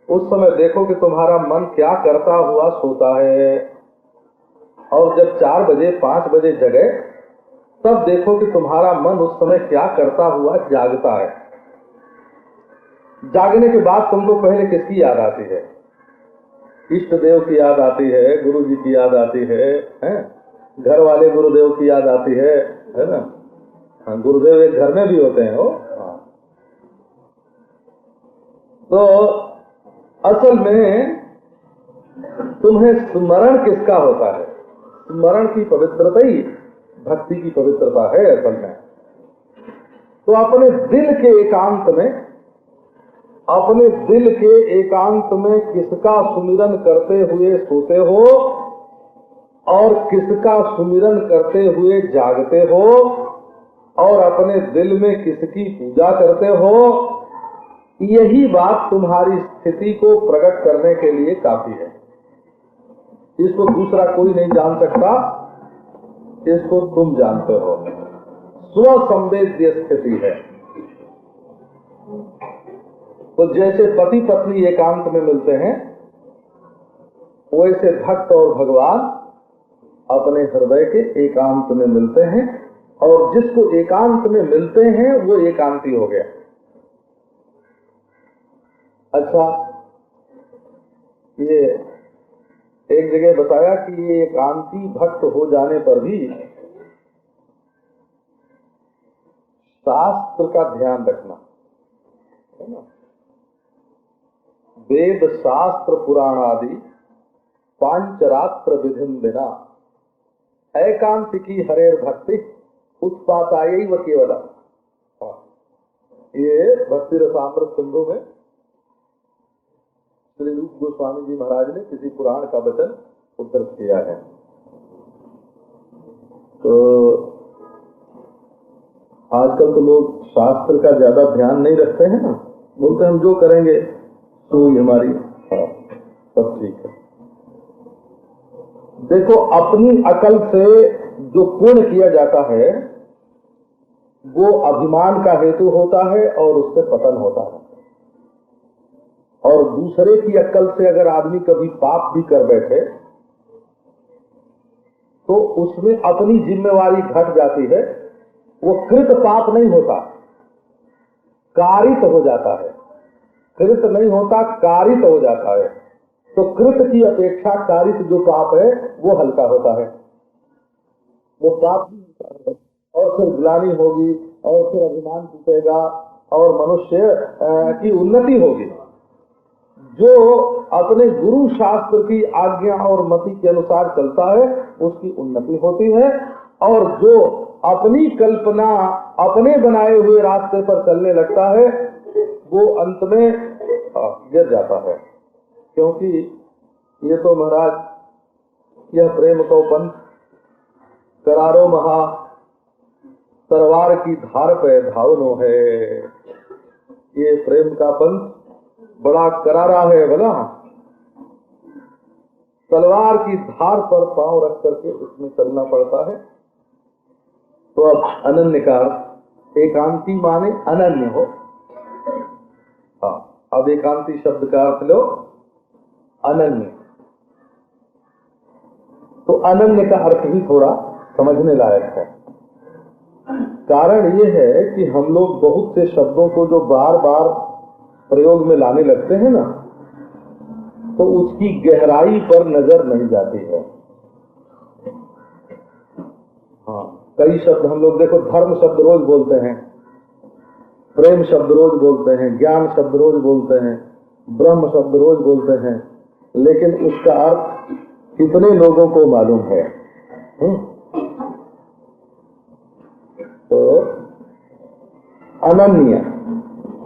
उस समय देखो कि तुम्हारा मन क्या करता हुआ सोता है, और जब 4 बजे 5 बजे जगे तब देखो कि तुम्हारा मन उस समय क्या करता हुआ जागता है। जागने के बाद तुमको पहले किसकी याद आती है? इष्ट देव की याद आती है, गुरु जी की याद आती है, घर वाले गुरुदेव की याद आती है ना। हाँ, गुरुदेव एक घर में भी होते हैं वो। हाँ। तो असल में तुम्हें स्मरण किसका होता है? स्मरण की पवित्रता ही भक्ति की पवित्रता है असल में। तो अपने दिल के एकांत में किसका सुमिरन करते हुए सोते हो और किसका सुमिरन करते हुए जागते हो, और अपने दिल में किसकी पूजा करते हो, यही बात तुम्हारी स्थिति को प्रकट करने के लिए काफी है। इसको दूसरा कोई नहीं जान सकता, इसको तुम जानते हो। स्वसंवेद्य स्थिति है। तो जैसे पति पत्नी एकांत में मिलते हैं, वैसे भक्त और भगवान अपने हृदय के एकांत में मिलते हैं, और जिसको एकांत में मिलते हैं वो एकांती हो गया। अच्छा, ये एक जगह बताया कि ये एकांती भक्त हो जाने पर भी शास्त्र का ध्यान रखना है ना। वेद शास्त्र पुराण आदि पांचरात्र विधिम बिना एकांतिकी हरेर भक्ति उत्पातायै व केवला। ये भक्ति रसामृत सिंधु में श्री रूप गोस्वामी जी महाराज ने किसी पुराण का वचन उद्धृत किया है। तो आजकल तो लोग शास्त्र का ज्यादा ध्यान नहीं रखते हैं ना, बोलते हम जो करेंगे तो हमारी सब ठीक है। देखो, अपनी अकल से जो पुण्य किया जाता है वो अभिमान का हेतु होता है और उससे पतन होता है। और दूसरे की अक्ल से अगर आदमी कभी पाप भी कर बैठे तो उसमें अपनी जिम्मेवारी घट जाती है, वो कृत पाप नहीं होता, कारित हो जाता है। कृत नहीं होता, कारित हो जाता है। तो कृत की अपेक्षा कारित जो पाप है वो हल्का होता है, वो पाप और फिर ग्लानि होगी और फिर अभिमान टूटेगा और मनुष्य की उन्नति होगी। जो अपने गुरु शास्त्र की आज्ञा और मति के अनुसार चलता है उसकी उन्नति होती है, और जो अपनी कल्पना अपने बनाए हुए रास्ते पर चलने लगता है वो अंत में गिर जाता है। क्योंकि ये तो महाराज यह प्रेम को पंथ करारो महा तलवार की धार पे धावनो है। ये प्रेम का पंथ बड़ा करारा है, बोला तलवार की धार पर पांव रख करके उसमें चलना पड़ता है। तो अब अनन्य का एकांती माने अनन्य हो। हाँ, अब एकांती शब्द का अर्थ लो अनन्य। तो अनन्य का अर्थ भी थोड़ा समझने लायक है। कारण ये है कि हम लोग बहुत से शब्दों को जो बार बार प्रयोग में लाने लगते हैं ना, तो उसकी गहराई पर नजर नहीं जाती है। हाँ, कई शब्द हम लोग देखो, धर्म शब्द रोज बोलते हैं, प्रेम शब्द रोज बोलते हैं, ज्ञान शब्द रोज बोलते हैं, ब्रह्म शब्द रोज बोलते हैं, लेकिन उसका अर्थ कितने लोगों को मालूम है? तो अनन्य,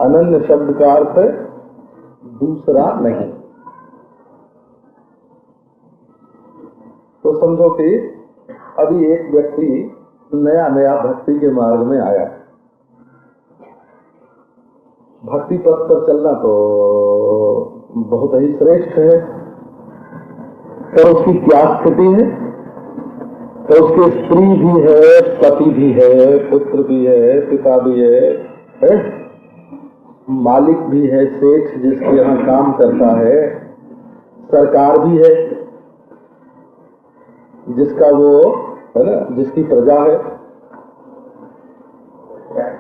अनन्य शब्द का अर्थ दूसरा नहीं। तो समझो कि अभी एक व्यक्ति नया नया भक्ति के मार्ग में आया, भक्ति पथ पर चलना तो बहुत ही श्रेष्ठ है। तो उसकी क्या स्थिति है? तो उसकी स्त्री भी है, पति भी है, पुत्र भी है, पिता भी है? मालिक भी है, सेठ जिसके यहाँ काम करता है, सरकार भी है जिसका वो है ना, जिसकी प्रजा है।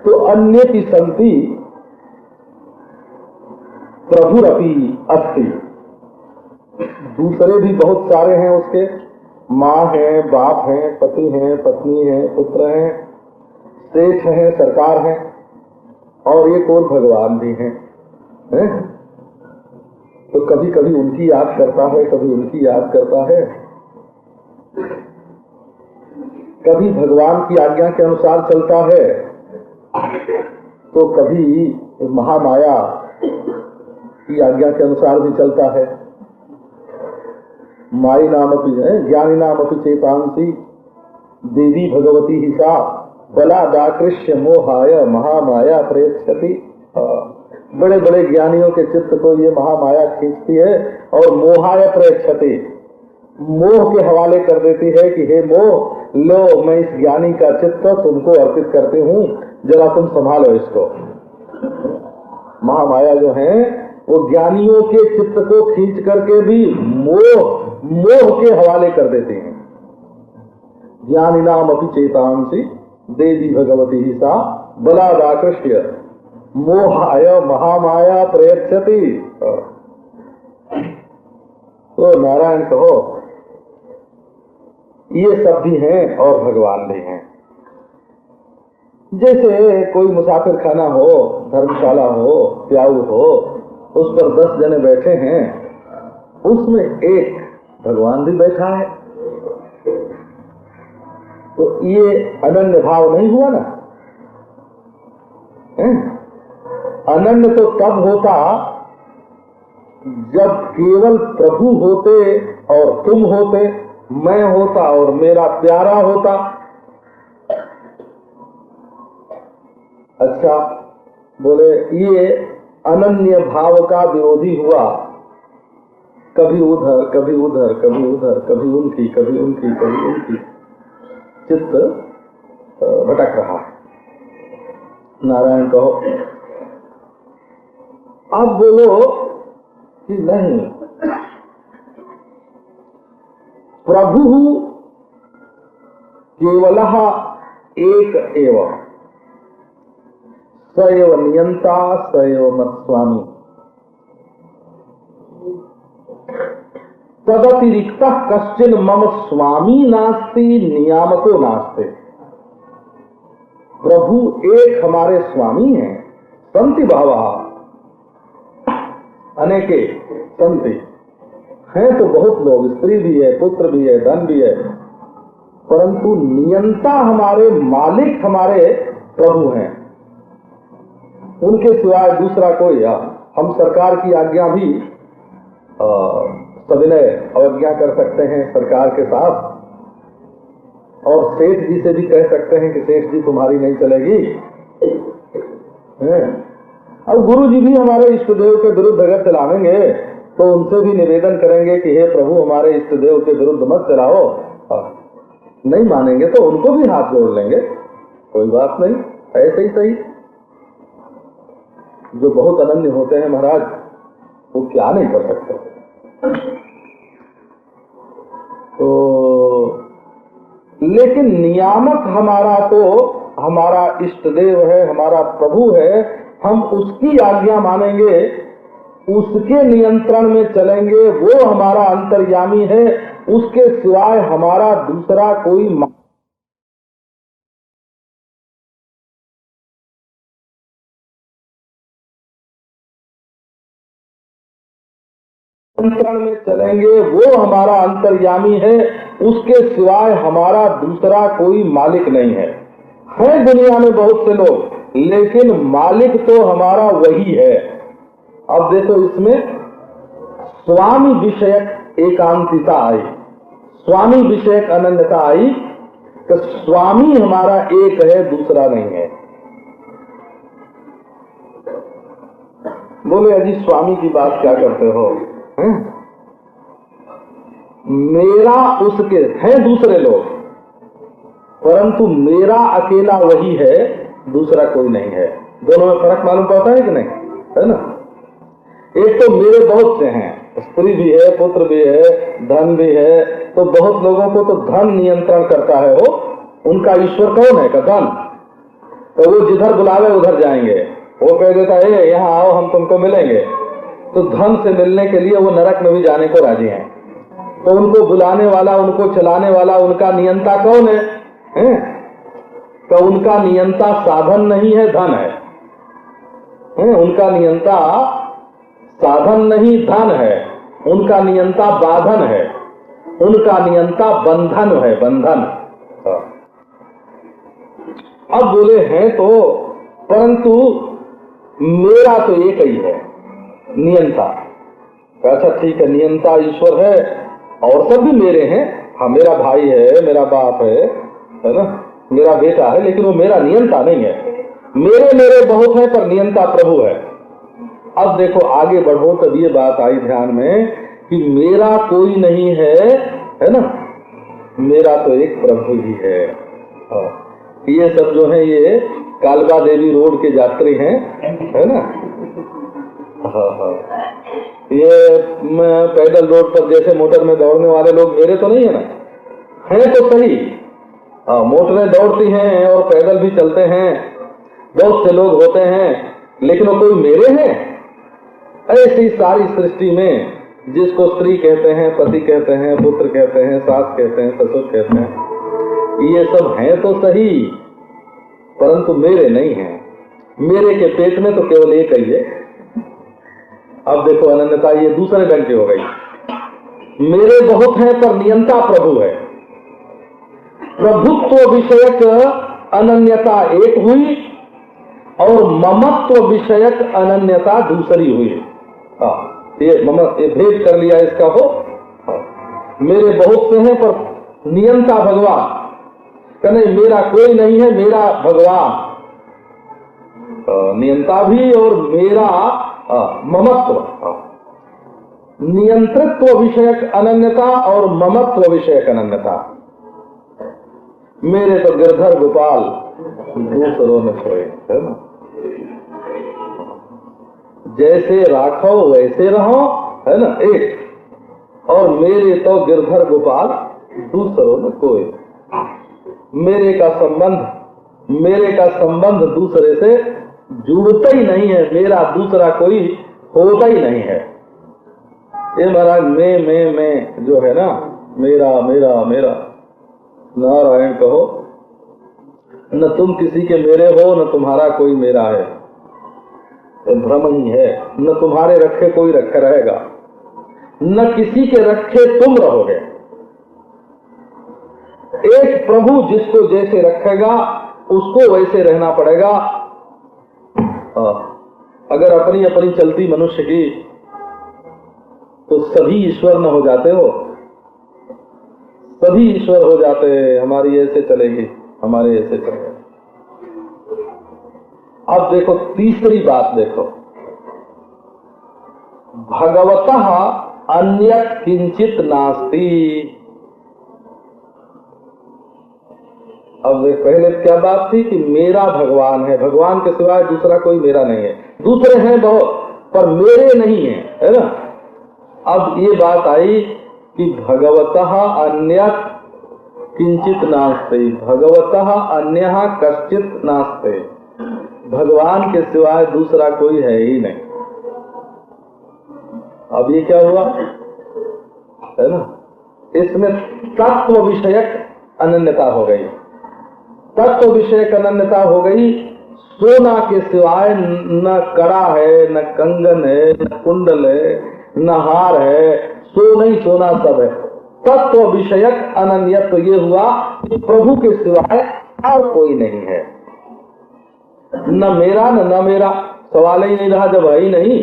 तो अन्य की संति प्रभुरपि अस्ति, दूसरे भी बहुत सारे हैं उसके, माँ है, बाप है, पति है, पत्नी है, पुत्र है, सेठ है, सरकार है, और एक और भगवान भी हैं। तो कभी कभी उनकी याद करता है, कभी उनकी याद करता है, कभी भगवान की आज्ञा के अनुसार चलता है, तो कभी महामाया की आज्ञा के अनुसार भी चलता है। माई नाम अपि ज्ञानी नाम अपि चेतांसी देवी भगवती ही सा बलादाकृष्य मोहाय महामाया प्रेक्षति। बड़े बड़े ज्ञानियों के चित्त को ये महामाया खींचती है और मोहाय प्रेक्षति, मोह के हवाले कर देती है कि हे मोह, लो मैं इस ज्ञानी का चित्त तुमको अर्पित करती हूँ, जरा तुम संभालो इसको। महामाया जो है वो ज्ञानियों के चित्त को खींच करके भी मोह के हवाले कर देते हैं। ज्ञानी नाम अपि चेतांसी देवी भगवती ही सा बलादाकृष्य मोहाय महामाया प्रयच्छति। तो नारायण कहो, ये सब भी हैं और भगवान भी हैं। जैसे कोई मुसाफिर खाना हो, धर्मशाला हो, प्याऊ हो, उस पर 10 जने बैठे हैं, उसमें एक भगवान भी बैठा है, तो ये अनन्य भाव नहीं हुआ ना? अनन्य तो तब होता जब केवल प्रभु होते और तुम होते, मैं होता और मेरा प्यारा होता। अच्छा, बोले ये अनन्य भाव का विरोधी हुआ, कभी उधर कभी उधर कभी उधर, कभी उनकी कभी उनकी कभी उनकी, चित्त भटक रहा है। नारायण कहो। अब बोलो कि नहीं, प्रभु केवलः एक एवं, स एव नियंता स एव मत्स्वामी, तदतिरिक्तः कश्चिन मम स्वामी नास्ति नियामको नास्ति। प्रभु एक हमारे स्वामी हैं, संति भावः, अनेके संति हैं तो बहुत लोग, स्त्री भी है, पुत्र भी है, धन भी है, परंतु नियंता हमारे, मालिक हमारे प्रभु हैं। उनके सिवाय दूसरा कोई, हम सरकार की आज्ञा भी सविनय अवज्ञा कर सकते हैं सरकार के साथ, और सेठ जी से भी कह सकते हैं कि सेठ जी तुम्हारी नहीं चलेगी। अब गुरु जी भी हमारे इष्ट देव के विरुद्ध अगर चलावेंगे तो उनसे भी निवेदन करेंगे कि हे प्रभु हमारे इष्ट देव के विरुद्ध मत चलाओ। नहीं मानेंगे तो उनको भी हाथ जोड़ लेंगे, कोई बात नहीं, ऐसे ही सही। जो बहुत अनन्य होते हैं महाराज, वो क्या नहीं कर सकते। तो लेकिन नियामक हमारा तो हमारा इष्ट देव है, हमारा प्रभु है, हम उसकी आज्ञा मानेंगे, उसके नियंत्रण में चलेंगे, वो हमारा अंतर्यामी है, उसके सिवाय हमारा दूसरा कोई नियंत्रण में चलेंगे, वो हमारा अंतर्यामी है, उसके सिवाय हमारा दूसरा कोई मालिक नहीं है। है दुनिया में बहुत से लोग, लेकिन मालिक तो हमारा वही है। अब देखो इसमें स्वामी विषयक एकांतिता आई, स्वामी विषयक अनन्यता आई, तो स्वामी हमारा एक है, दूसरा नहीं है। बोले अजी स्वामी की बात क्या करते हो? मेरा उसके हैं दूसरे लोग, परंतु मेरा अकेला वही है, दूसरा कोई नहीं है। दोनों में फर्क मालूम पड़ता है कि नहीं, है ना? एक तो मेरे बहुत से हैं, स्त्री भी है, पुत्र भी है, धन भी है, तो बहुत लोगों को तो धन नियंत्रण करता है। वो उनका ईश्वर कौन है का धन, तो वो जिधर बुलावे उधर जाएंगे। वो कह देता है यहाँ आओ हम तुमको मिलेंगे, तो धन से मिलने के लिए वो नरक में भी जाने को राजी हैं। तो उनको बुलाने वाला, उनको चलाने वाला, उनका नियंता कौन है? तो उनका नियंता साधन नहीं है, धन है। उनका नियंता साधन नहीं, धन है। उनका नियंता बाधन है, उनका नियंता बंधन है, बंधन। अब बोले हैं तो, परंतु मेरा तो एक ही है नियंता। अच्छा ठीक है, नियंता ईश्वर है और सब भी मेरे हैं। हाँ, मेरा भाई है, मेरा बाप है ना, मेरा बेटा है, लेकिन वो मेरा नियंता नहीं है। मेरे बहुत है, पर नियंता प्रभु है। अब देखो आगे बढ़ो तब ये बात आई ध्यान में कि मेरा कोई नहीं है ना, मेरा तो एक प्रभु ही है। ये सब जो है ये कालका देवी रोड के यात्री हैं, है ना। हाँ, ये पैदल रोड पर जैसे मोटर में दौड़ने वाले लोग मेरे तो नहीं है ना, हैं तो सही। मोटरें दौड़ती हैं और पैदल भी चलते हैं, बहुत से लोग होते हैं, लेकिन वो कोई मेरे हैं? ऐसी सारी सृष्टि में जिसको स्त्री कहते हैं, पति कहते हैं, पुत्र कहते हैं, सास कहते हैं, ससुर कहते हैं, ये सब हैं तो सही, परंतु मेरे नहीं हैं। मेरे के पेट में तो केवल एक ही है। अब देखो अनन्यता ये दूसरे ढंग की हो गई। मेरे बहुत हैं पर नियंता प्रभु है। प्रभुत्व विषयक अनन्यता एक हुई और ममत्व विषयक अनन्यता दूसरी हुई। ये भेद कर लिया इसका हो। मेरे बहुत से हैं पर नियंता भगवान, कहने मेरा कोई नहीं है, मेरा भगवान नियंता भी और मेरा ममत्व। नियंत्रित्व विषयक अनन्यता और ममत्व विषयक अनन्यता। मेरे तो गिरधर गोपाल दूसरों में सोए, है ना। जैसे राखो वैसे रहो, है ना, एक। और मेरे तो गिरधर गोपाल दूसरों में कोई। मेरे का संबंध दूसरे से जुड़ता ही नहीं है, मेरा दूसरा कोई होता ही नहीं है। ये महाराज मैं जो है ना, मेरा मेरा मेरा, नारायण कहो, न तुम किसी के मेरे हो न तुम्हारा कोई मेरा है, ये भ्रम ही है। न तुम्हारे रखे कोई रखे रहेगा, न किसी के रखे तुम रहोगे। एक प्रभु जिसको जैसे रखेगा उसको वैसे रहना पड़ेगा। अगर अपनी अपनी चलती मनुष्य की तो सभी ईश्वर न हो जाते हो, सभी ईश्वर हो जाते, हमारी ऐसे चलेगी, हमारे ऐसे चलेगा। अब देखो तीसरी बात देखो, भगवतः अन्यत् किंचित नास्ति। अब पहले क्या बात थी कि मेरा भगवान है, भगवान के सिवाय दूसरा कोई मेरा नहीं है। दूसरे हैं बहुत पर मेरे नहीं है, है ना। अब ये बात आई कि भगवतः अन्यत् किंचित नास्ति, भगवतः अन्यः कश्चित नास्ति। भगवान के सिवाय दूसरा कोई है ही नहीं। अब ये क्या हुआ, है ना, इसमें तत्व विषयक अनन्यता हो गई। तत्व विषयक अनन्यता हो गई। सोना के सिवाय न कड़ा है, न कंगन है, न कुंडल है, न हार है, सोना ही सोना सब है। तत्व विषयक अनन्यत्व ये हुआ कि प्रभु के सिवाय और कोई नहीं है। न मेरा न मेरा, सवाल ही नहीं रहा। जब है ही नहीं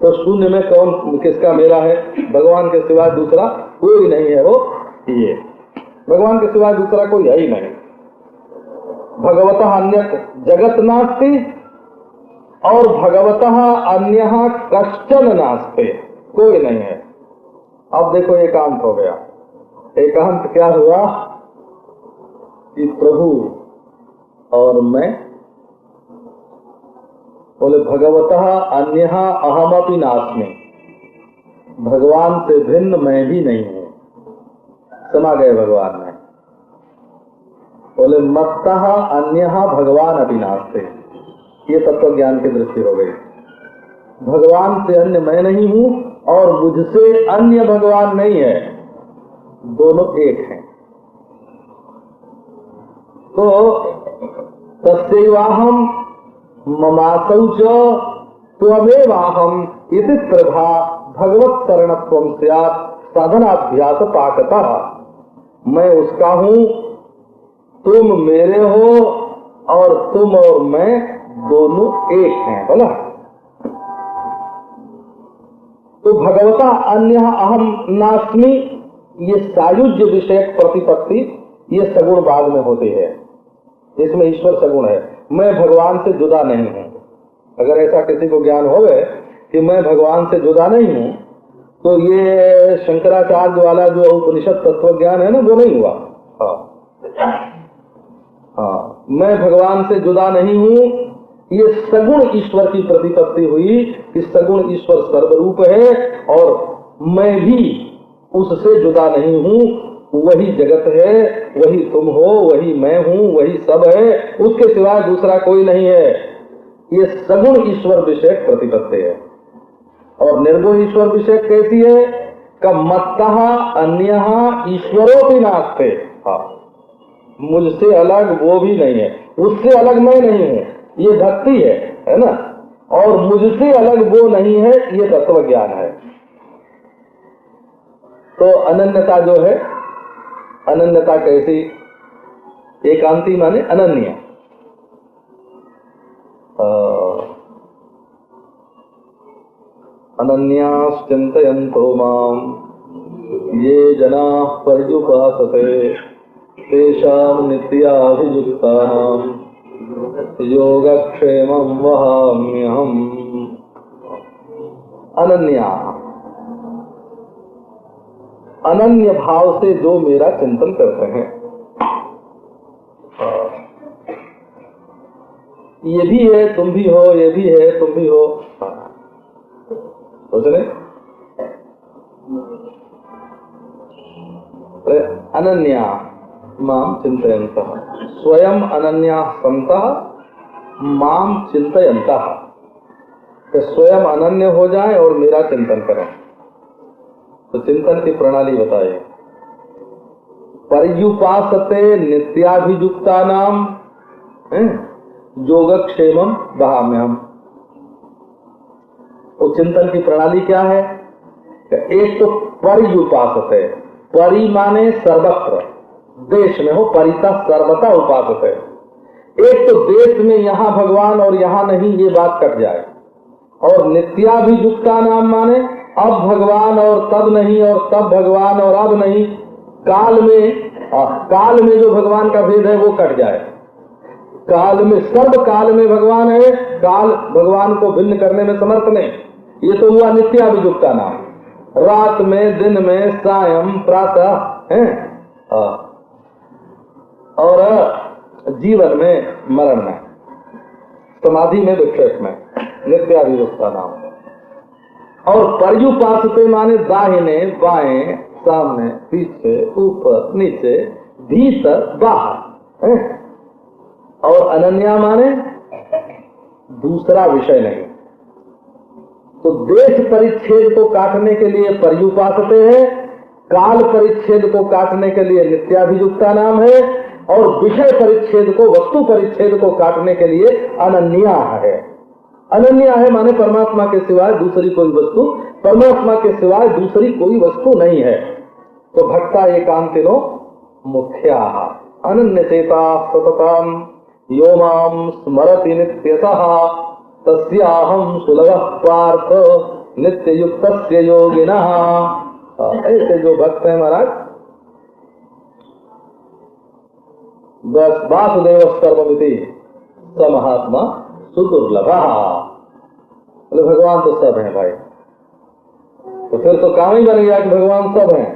तो शून्य में कौन किसका मेरा है। भगवान के सिवाय दूसरा कोई नहीं है। वो ये भगवान के सिवाय दूसरा कोई है ही नहीं। भगवतः अन्यत् जगत नास्ति और भगवतः अन्यः कश्चन नास्ति, कोई नहीं है। अब देखो एकांत हो गया। एकांत क्या हुआ कि प्रभु और मैं, बोले भगवतः अन्यः अहमपि नास्मि, भगवान से भिन्न मैं भी नहीं हूं। समा गए भगवान में। बोले मत्तः अन्यः भगवान अपि नास्ति, ये तत्व ज्ञान की दृष्टि हो गई। भगवान से अन्य मैं नहीं हूं और मुझसे अन्य भगवान नहीं है, दोनों एक हैं। तो तस्यैवाहं ममासौ च त्वमेवाहम् इति प्रभा भगवत शरणत्वं स्यात् साधनाभ्यास पाकतः। मैं उसका हूं, तुम मेरे हो और तुम और मैं दोनों एक हैं। बोला तो भगवता अन्यः अहम नास्मि, ये सायुज्य विषयक प्रतिपत्ति ये सगुण बाद में होती है। इसमें ईश्वर सगुण है। मैं भगवान से जुदा नहीं हूं। अगर ऐसा किसी को ज्ञान होवे कि मैं भगवान से जुदा नहीं हूं, तो ये शंकराचार्य वाला जो उपनिषद तत्व ज्ञान है ना, वो नहीं हुआ। हाँ, मैं भगवान से जुदा नहीं हूं, ये सगुण ईश्वर की प्रतिपत्ति हुई कि सगुण ईश्वर सर्वरूप है और मैं भी उससे जुदा नहीं हूं। वही जगत है, वही तुम हो, वही मैं हूं, वही सब है, उसके सिवाय दूसरा कोई नहीं है। ये सगुण ईश्वर विषयक प्रतिपत्ति है। और निर्गुण ईश्वर विषयक कैसी है? का मत्तः अन्यः ईश्वरोऽपि नास्ति। मुझसे अलग वो भी नहीं है, उससे अलग मैं नहीं हूँ, ये भक्ति है ना। और मुझसे अलग वो नहीं है, ये तत्व ज्ञान है। तो अनन्यता जो है, अनन्यता कैसी? एकांती माने अनन्य। अनन्याश्चिन्तयन्तो माम् ये जनाः पर्युपासते तेषां नित्याभियुक्तानां योगक्षेमं वहाम्यहम्। अनन्या, अनन्य भाव से जो मेरा चिंतन करते हैं, ये भी है तुम भी हो, ये भी है तुम भी हो, सोच रहे अनन्या माम चिंतयन्तः, स्वयं अनन्या सन्तः माम चिंतयन्तः, कि स्वयं अनन्य हो जाए और मेरा चिंतन करें। तो चिंतन की प्रणाली बताइए। पर्युपासते नित्याभियुक्तानाम योगक्षेमम वहाम्यहम्। वो चिंतन की प्रणाली क्या है? एक तो पर्युपासते, परि माने सर्वत्र, देश में हो, परिता सर्वता उपासते। एक तो देश में यहाँ भगवान और यहाँ नहीं, ये बात कट जाए। और नित्याभियुक्ता नाम माने अब भगवान और तब नहीं, और तब भगवान और अब नहीं, काल में जो भगवान का भेद है वो कट जाए। काल में, सर्व काल में भगवान है, काल भगवान को भिन्न करने में समर्थ नहीं। ये तो हुआ नित्याभियुक्ता नाम। रात में, दिन में, सायं, प्रातः है, और जीवन में, मरण में, समाधि में, विक्षेप में, नित्याभियुक्ता नाम। और पर्युपासते माने दाहिने बाएं, सामने पीछे, ऊपर नीचे, भीतर बाहर। और अनन्या माने दूसरा विषय नहीं। तो देश परिच्छेद को काटने के लिए पर्युपासते है, काल परिच्छेद को काटने के लिए नित्याभियुक्ता नाम है, और विषय परिच्छेद को, वस्तु परिच्छेद को काटने के लिए अनन्या है। अनन्या है माने परमात्मा के सिवाय दूसरी कोई वस्तु, परमात्मा के सिवाय दूसरी कोई वस्तु नहीं है। तो भक्ता एकांतिनो मुख्या अनन्य चेता सततम यो माम स्मरति नित्यतः तस्याहं सुलभः पार्थ नित्य युक्तस्य योगिनः। ऐसे जो भक्त हैं महाराज, बस वासुदेव सर्वमिति स महात्मा सुदुर्लभः। बोले भगवान तो सब हैं भाई, तो फिर तो काम ही बन गया कि भगवान सब हैं।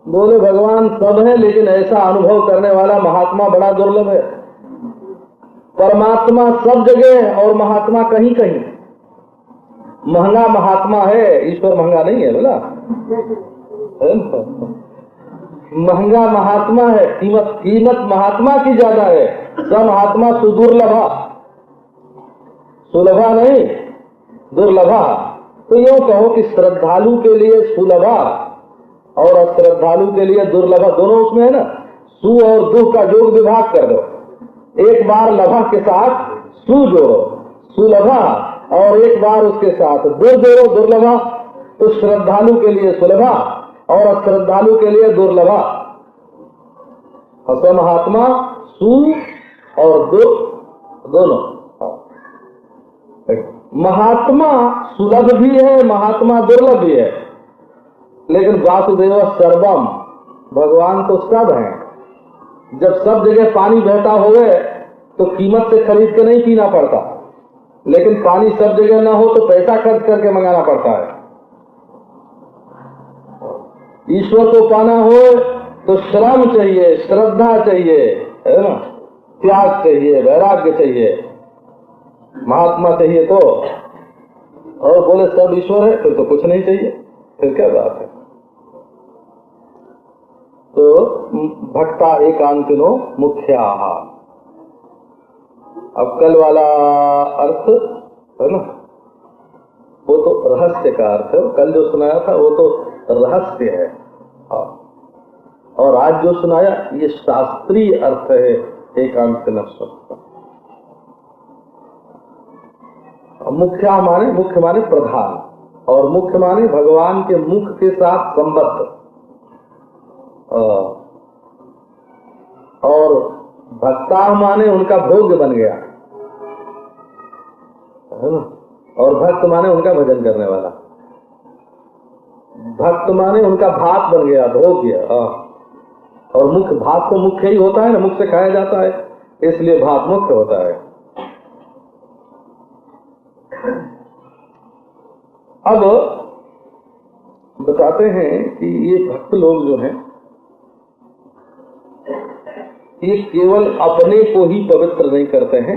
बोले भगवान सब हैं, लेकिन ऐसा अनुभव करने वाला महात्मा बड़ा दुर्लभ है। परमात्मा सब जगह है और महात्मा कहीं कहीं। महंगा महात्मा है, ईश्वर महंगा नहीं है बोला। महंगा महात्मा है, कीमत महात्मा की ज्यादा है। सब महात्मा सुदुर्लभा, सुलभा नहीं दुर्लभा। तो यूं कहो कि श्रद्धालु के लिए सुलभा और अश्रद्धालु के लिए दुर्लभा, दोनों उसमें है ना। सु और दु का योग विभाग कर दो, एक बार लभा के साथ सु जोड़ो, सुलभा, और एक बार उसके साथ दुर जोड़ो, दुर्लभा। तो श्रद्धालु के लिए सुलभा और अश्रद्धालु के लिए दुर्लभा। असम महात्मा सु और दुर दोनों। महात्मा सुलभ भी है, महात्मा दुर्लभ भी है, लेकिन वासुदेव सर्वम, भगवान तो सब है। जब सब जगह पानी बहता होवे तो कीमत से खरीद के नहीं पीना पड़ता, लेकिन पानी सब जगह ना हो तो पैसा खर्च करके मंगाना पड़ता है। ईश्वर को पाना हो तो श्रम चाहिए, श्रद्धा चाहिए, है ना, त्याग चाहिए, वैराग्य चाहिए, महात्मा चाहिए। तो और बोले सब ईश्वर है, फिर तो कुछ नहीं चाहिए, फिर क्या बात है। तो भक्ता एकांतिनो मुख्या। अब कल वाला अर्थ है ना, वो तो रहस्य का अर्थ है। कल जो सुनाया था वो तो रहस्य है, और आज जो सुनाया ये शास्त्रीय अर्थ है एकांतिन शब्द। मुख्या माने, मुख्य माने प्रधान, और मुख्य माने भगवान के मुख के साथ संबद्ध। और भक्ता माने उनका भोग्य बन गया। है ना। और भक्त माने उनका भजन करने वाला, भक्त माने उनका भात बन गया, भोग गया। और मुख्य भात तो मुख्य ही होता है ना, मुख से खाया जाता है, इसलिए भात मुख्य होता है। अब बताते हैं कि ये भक्त लोग जो हैं ये केवल अपने को ही पवित्र नहीं करते हैं।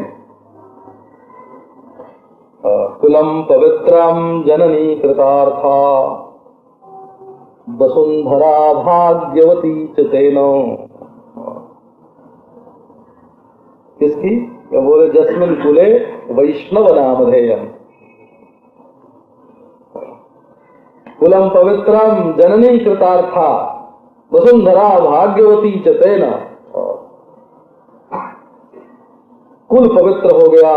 कुलम पवित्रम जननी कृतार्था वसुंधरा भाग्यवती च तेनो। किसकी? बोले जस्मिन कुले वैष्णव नामधेयम्। कुलम पवित्रम जननी कृतार्था वसुंधरा भाग्यवती च तेन। कुल पवित्र हो गया,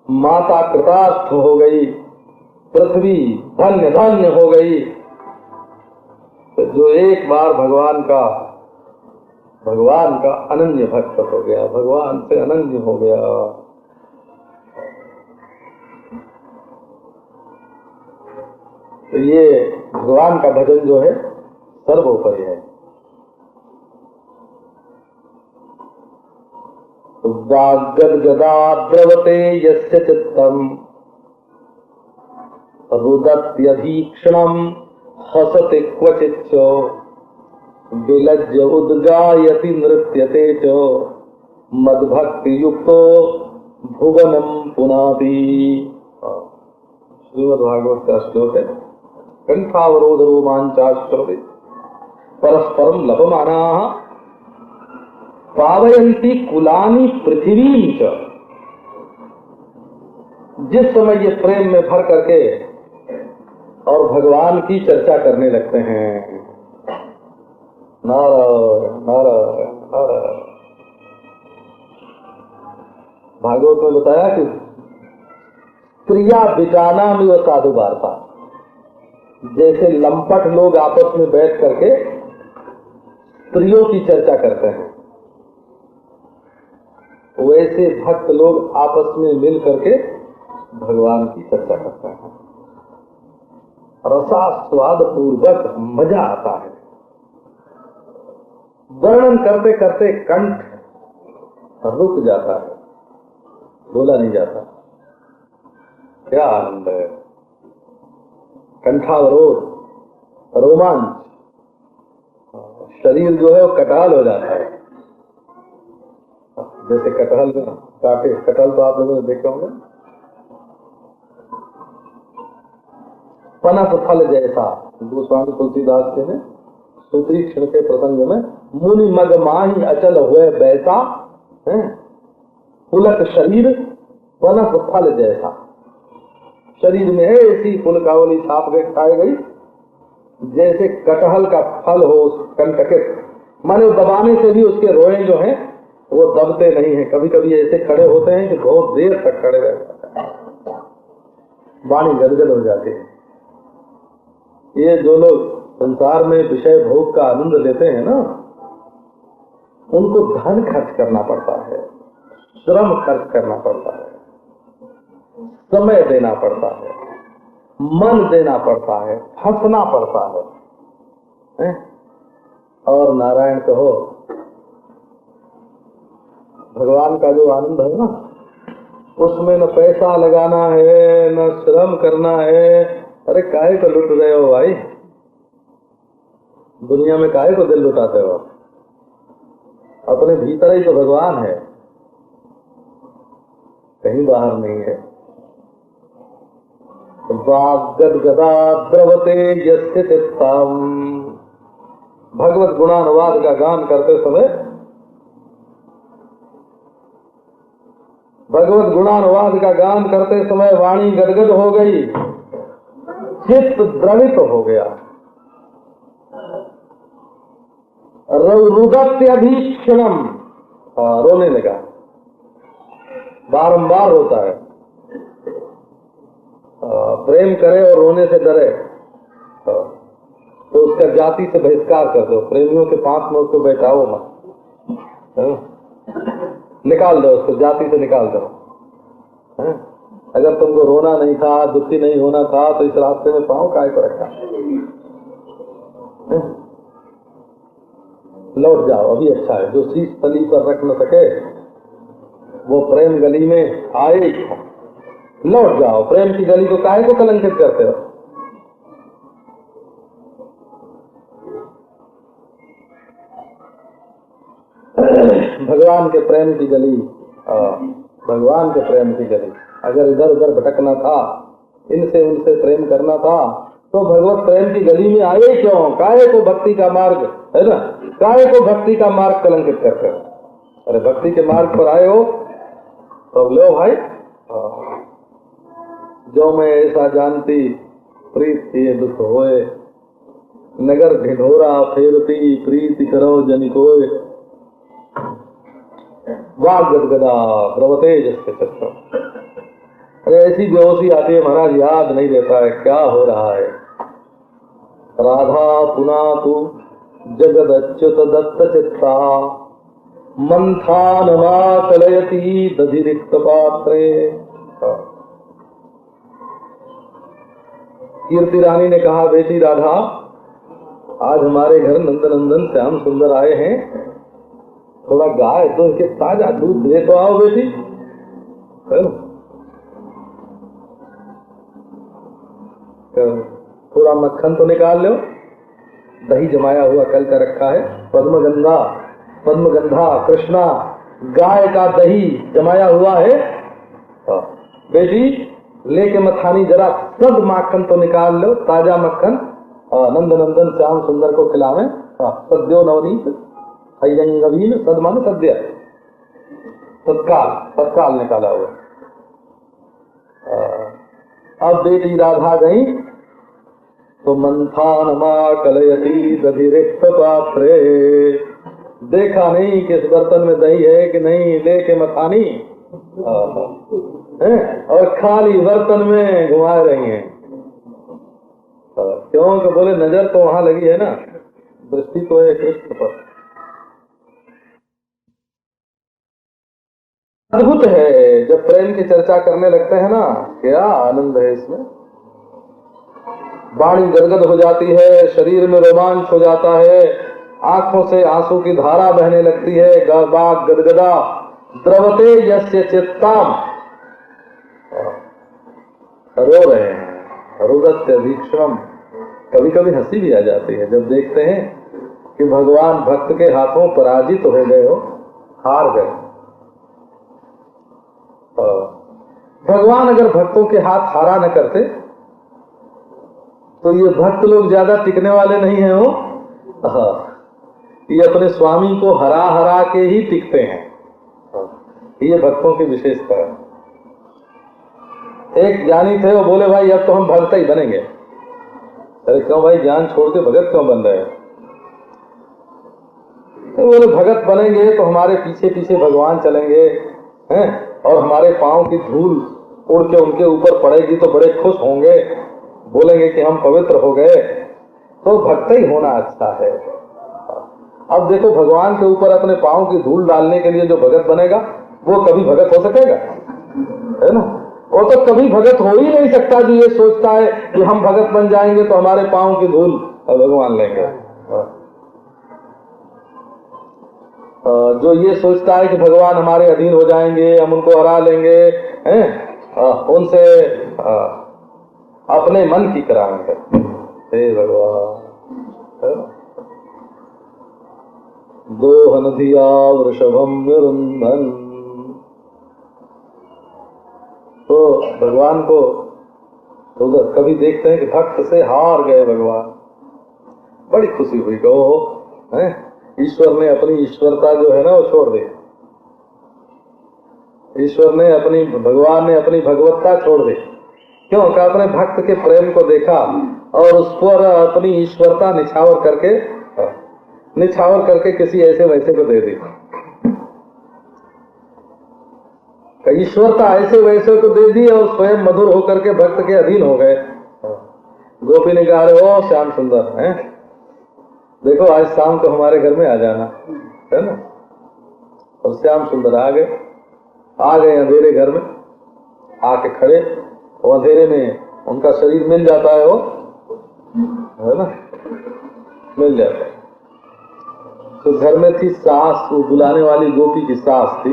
माता कृतार्थ हो गई, पृथ्वी धन्य धन्य हो गई। तो जो एक बार भगवान का अनन्य भक्त हो गया, भगवान से अनन्य हो गया, तो ये भगवान का भजन जो है सर्वोपरि है। वाग्गद्गदा द्रवते यस्य चित्तम् रुदत्यधीक्षणम् हसति क्वचिच्च विलज्य उद्गायति नृत्यते च मद्भक्ति युक्तो भुवनम पुनाति। श्रीमद्भागवत का श्लोक है। कंठावरोध रोमांचाश्रवे परस्परम लभमानाः पावयन्ति कुलानि पृथ्वीं च। जिस समय ये प्रेम में भर करके और भगवान की चर्चा करने लगते हैं, नारायण नारायण नारायण। भागवत में बताया कि प्रिया बिटाना में वो साधु वार्ता, जैसे लंपट लोग आपस में बैठ करके स्त्रियों की चर्चा करते हैं, वैसे भक्त लोग आपस में मिल करके भगवान की चर्चा करते हैं। रसास्वाद पूर्वक मजा आता है। वर्णन करते करते कंठ रुक जाता है, बोला नहीं जाता। क्या आनंद है। कंठावरोध, रोमांच, शरीर जो है वो कटाल हो जाता है। जैसे कटहल में काटे, कटहल तो आप लोगों ने देखे होंगे, पनस फल जैसा। गोस्वामी तुलसीदास जी ने सूत्री क्षण के प्रसंग में मुनि मग माही अचल हुए बैसा, पुलक शरीर पनस फल जैसा। शरीर में ऐसी पुलकावली छाप के खाई गई जैसे कटहल का फल हो कंटकित, माने दबाने से भी उसके रोए जो हैं वो दबते नहीं हैं। कभी कभी ऐसे खड़े होते हैं कि बहुत देर तक खड़े रह जाते हैं, वाणी गदगद हो जाती है। ये जो लोग संसार में विषय भोग का आनंद लेते हैं ना, उनको धन खर्च करना पड़ता है, श्रम खर्च करना पड़ता है, समय देना पड़ता है, मन देना पड़ता है, फंसना पड़ता है। और नारायण कहो, भगवान का जो आनंद है ना, उसमें न पैसा लगाना है न श्रम करना है। अरे काहे को लुट रहे हो भाई, दुनिया में काहे को दिल लुटाते हो? अपने भीतर ही तो भगवान है, कहीं बाहर नहीं है। वाग्गद्गदा द्रवते यस्य चित्तम्। भगवत गुणानुवाद का गान करते समय, भगवत गुणानुवाद का गान करते समय वाणी गदगद हो गई, चित्त द्रवित हो गया। रुदत्यधीक्षणम, रोने लगा, बारंबार होता है। प्रेम करे और रोने से डरे तो उसका जाति से बहिष्कार कर दो। प्रेमियों के पास में उसको बैठाओ मत, निकाल दो उसको, जाति से निकाल दो। अगर तुमको रोना नहीं था, दुखी नहीं होना था, तो इस रास्ते में पाँव काहे को रखा? लौट जाओ, अभी अच्छा है। जो शीश तली पर रख न सके वो प्रेम गली में आए, लौट जाओ। प्रेम की गली को काहे को कलंकित करते हो? भगवान के प्रेम की गली, भगवान के प्रेम की गली। अगर इधर उधर भटकना था, इनसे उनसे प्रेम करना था, तो भगवत प्रेम की गली में आए क्यों? काहे को भक्ति का मार्ग, है ना, काहे को भक्ति का मार्ग कलंकित करते हो? अरे भक्ति के मार्ग पर आए हो तो लो भाई, जो मैं ऐसा जानती प्रीत ये दुख होए, नगर ढिढोरा फेरती प्रीति करो जनि कोय, वाग गदगदा प्रवते जैसे चक्र। अरे ऐसी बेहोशी आती है महाराज, याद नहीं रहता है क्या हो रहा है। राधा पुना तू जगद अच्युत दत्त चित्ता, मंथानमा कलयती दधि रिक्त पात्रे। कीर्ति रानी ने कहा, बेटी राधा, आज हमारे घर नंदनंदन श्याम सुंदर आए हैं, थोड़ा गाय तो इसके ताजा दूध दे तो आओ बेटी, है ना? थोड़ा मक्खन तो निकाल लो, दही जमाया हुआ कल का रखा है, पद्मगंधा कृष्णा गाय का दही जमाया हुआ है, बेटी लेके मथानी जरा सब माखन तो निकाल लो, ताजा मक्खन, नंदनंदन श्याम सुंदर को खिलावे। सद्यो नवनीत हयंगवीन सदमान सद्य, तत्काल निकाला हुआ। अब बेटी राधा गई तो मंथानमा कलयती दधि रिक्त पात्रे, देखा नहीं कि इस बर्तन में दही है कि नहीं, लेके मथानी और खाली बर्तन में घुमा रही हैं। क्यों? कि बोले नजर तो वहां लगी है ना, दृष्टि तो है कृष्ण पर। अद्भुत है जब प्रेम की चर्चा करने लगते हैं ना, क्या आनंद है इसमें। वाणी गदगद हो जाती है, शरीर में रोमांच हो जाता है, आंखों से आंसू की धारा बहने लगती है। बाग गदगदा द्रवते यस्य चित्ताम, रो रहे हैं, रुदत्य भीक्षणम। कभी कभी हंसी भी आ जाती है जब देखते हैं कि भगवान भक्त के हाथों पराजित हो गए हो, हार गए। भगवान अगर भक्तों के हाथ हारा न करते तो ये भक्त लोग ज्यादा टिकने वाले नहीं हैं। हो ये अपने स्वामी को हरा हरा के ही टिकते हैं, ये भक्तों की विशेषता है। एक ज्ञानी थे, वो बोले भाई अब तो हम भक्त ही बनेंगे। अरे क्यों भाई, जान छोड़ के भगत क्यों बन रहे हो? तो बोले भगत बनेंगे तो हमारे पीछे पीछे भगवान चलेंगे हैं, और हमारे पांव की धूल उड़ के उनके ऊपर पड़ेगी तो बड़े खुश होंगे, बोलेंगे कि हम पवित्र हो गए। तो भक्त ही होना अच्छा है। अब देखो, भगवान के ऊपर अपने पांव की धूल डालने के लिए जो भगत बनेगा वो कभी भगत हो सकेगा? है ना, वो तो कभी भगत हो ही नहीं सकता जो ये सोचता है कि हम भगत बन जाएंगे तो हमारे पांव की धूल भगवान लेंगे। जो ये सोचता है कि भगवान हमारे अधीन हो जाएंगे, हम उनको हरा लेंगे, उनसे अपने मन की कराएंगे। हे भगवान, दोहन धिया वृषभम निरुंधन। तो भगवान को उधर कभी देखते हैं कि भक्त से हार गए भगवान, बड़ी खुशी हुई। कहो ईश्वर ने अपनी ईश्वरता जो है ना वो छोड़ दी, ईश्वर ने अपनी, भगवान ने अपनी भगवत्ता छोड़ दी। क्यों? कि अपने भक्त के प्रेम को देखा और उस पर अपनी ईश्वरता निछावर करके किसी ऐसे वैसे को दे दी। ईश्वरता ऐसे वैसे को दे दी और स्वयं मधुर होकर के भक्त के अधीन हो गए। गोपी ने कहा, ओ श्याम सुंदर है, देखो आज शाम को हमारे घर में आ जाना, है ना। और श्याम सुंदर आ गए अंधेरे घर में। आके खड़े, वो अंधेरे में उनका शरीर मिल जाता है, वो है ना, मिल जाता है। तो घर में थी सास, वो बुलाने वाली गोपी की सास थी,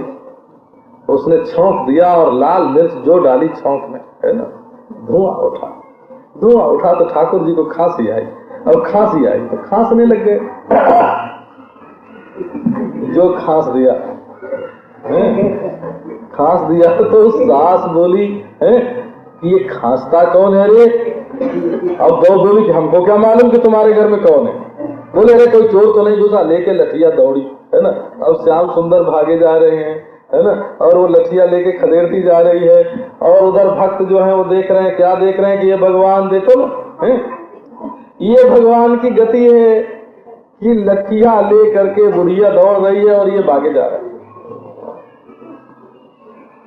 उसने छौंक दिया और लाल मिर्च जो डाली छौंक में, है ना, धुआं उठा तो ठाकुर जी को खांसी आई, और खांसी आई तो खांसने लग गए। जो खांस दिया तो सास बोली है कि ये खांसता कौन है रे? अब वो बोली कि हमको क्या मालूम कि तुम्हारे घर में कौन है। बोले अरे कोई चोर तो नहीं घुसा, लेके लठिया दौड़ी, है ना। अब श्याम सुंदर भागे जा रहे हैं, है ना, और वो लठिया लेके खदेड़ती जा रही है, और उधर भक्त जो है वो देख रहे हैं, क्या देख रहे हैं कि ये भगवान देखो ना, ये भगवान की गति है कि लठिया ले करके बुढ़िया दौड़ रही है और ये भागे जा रहा है।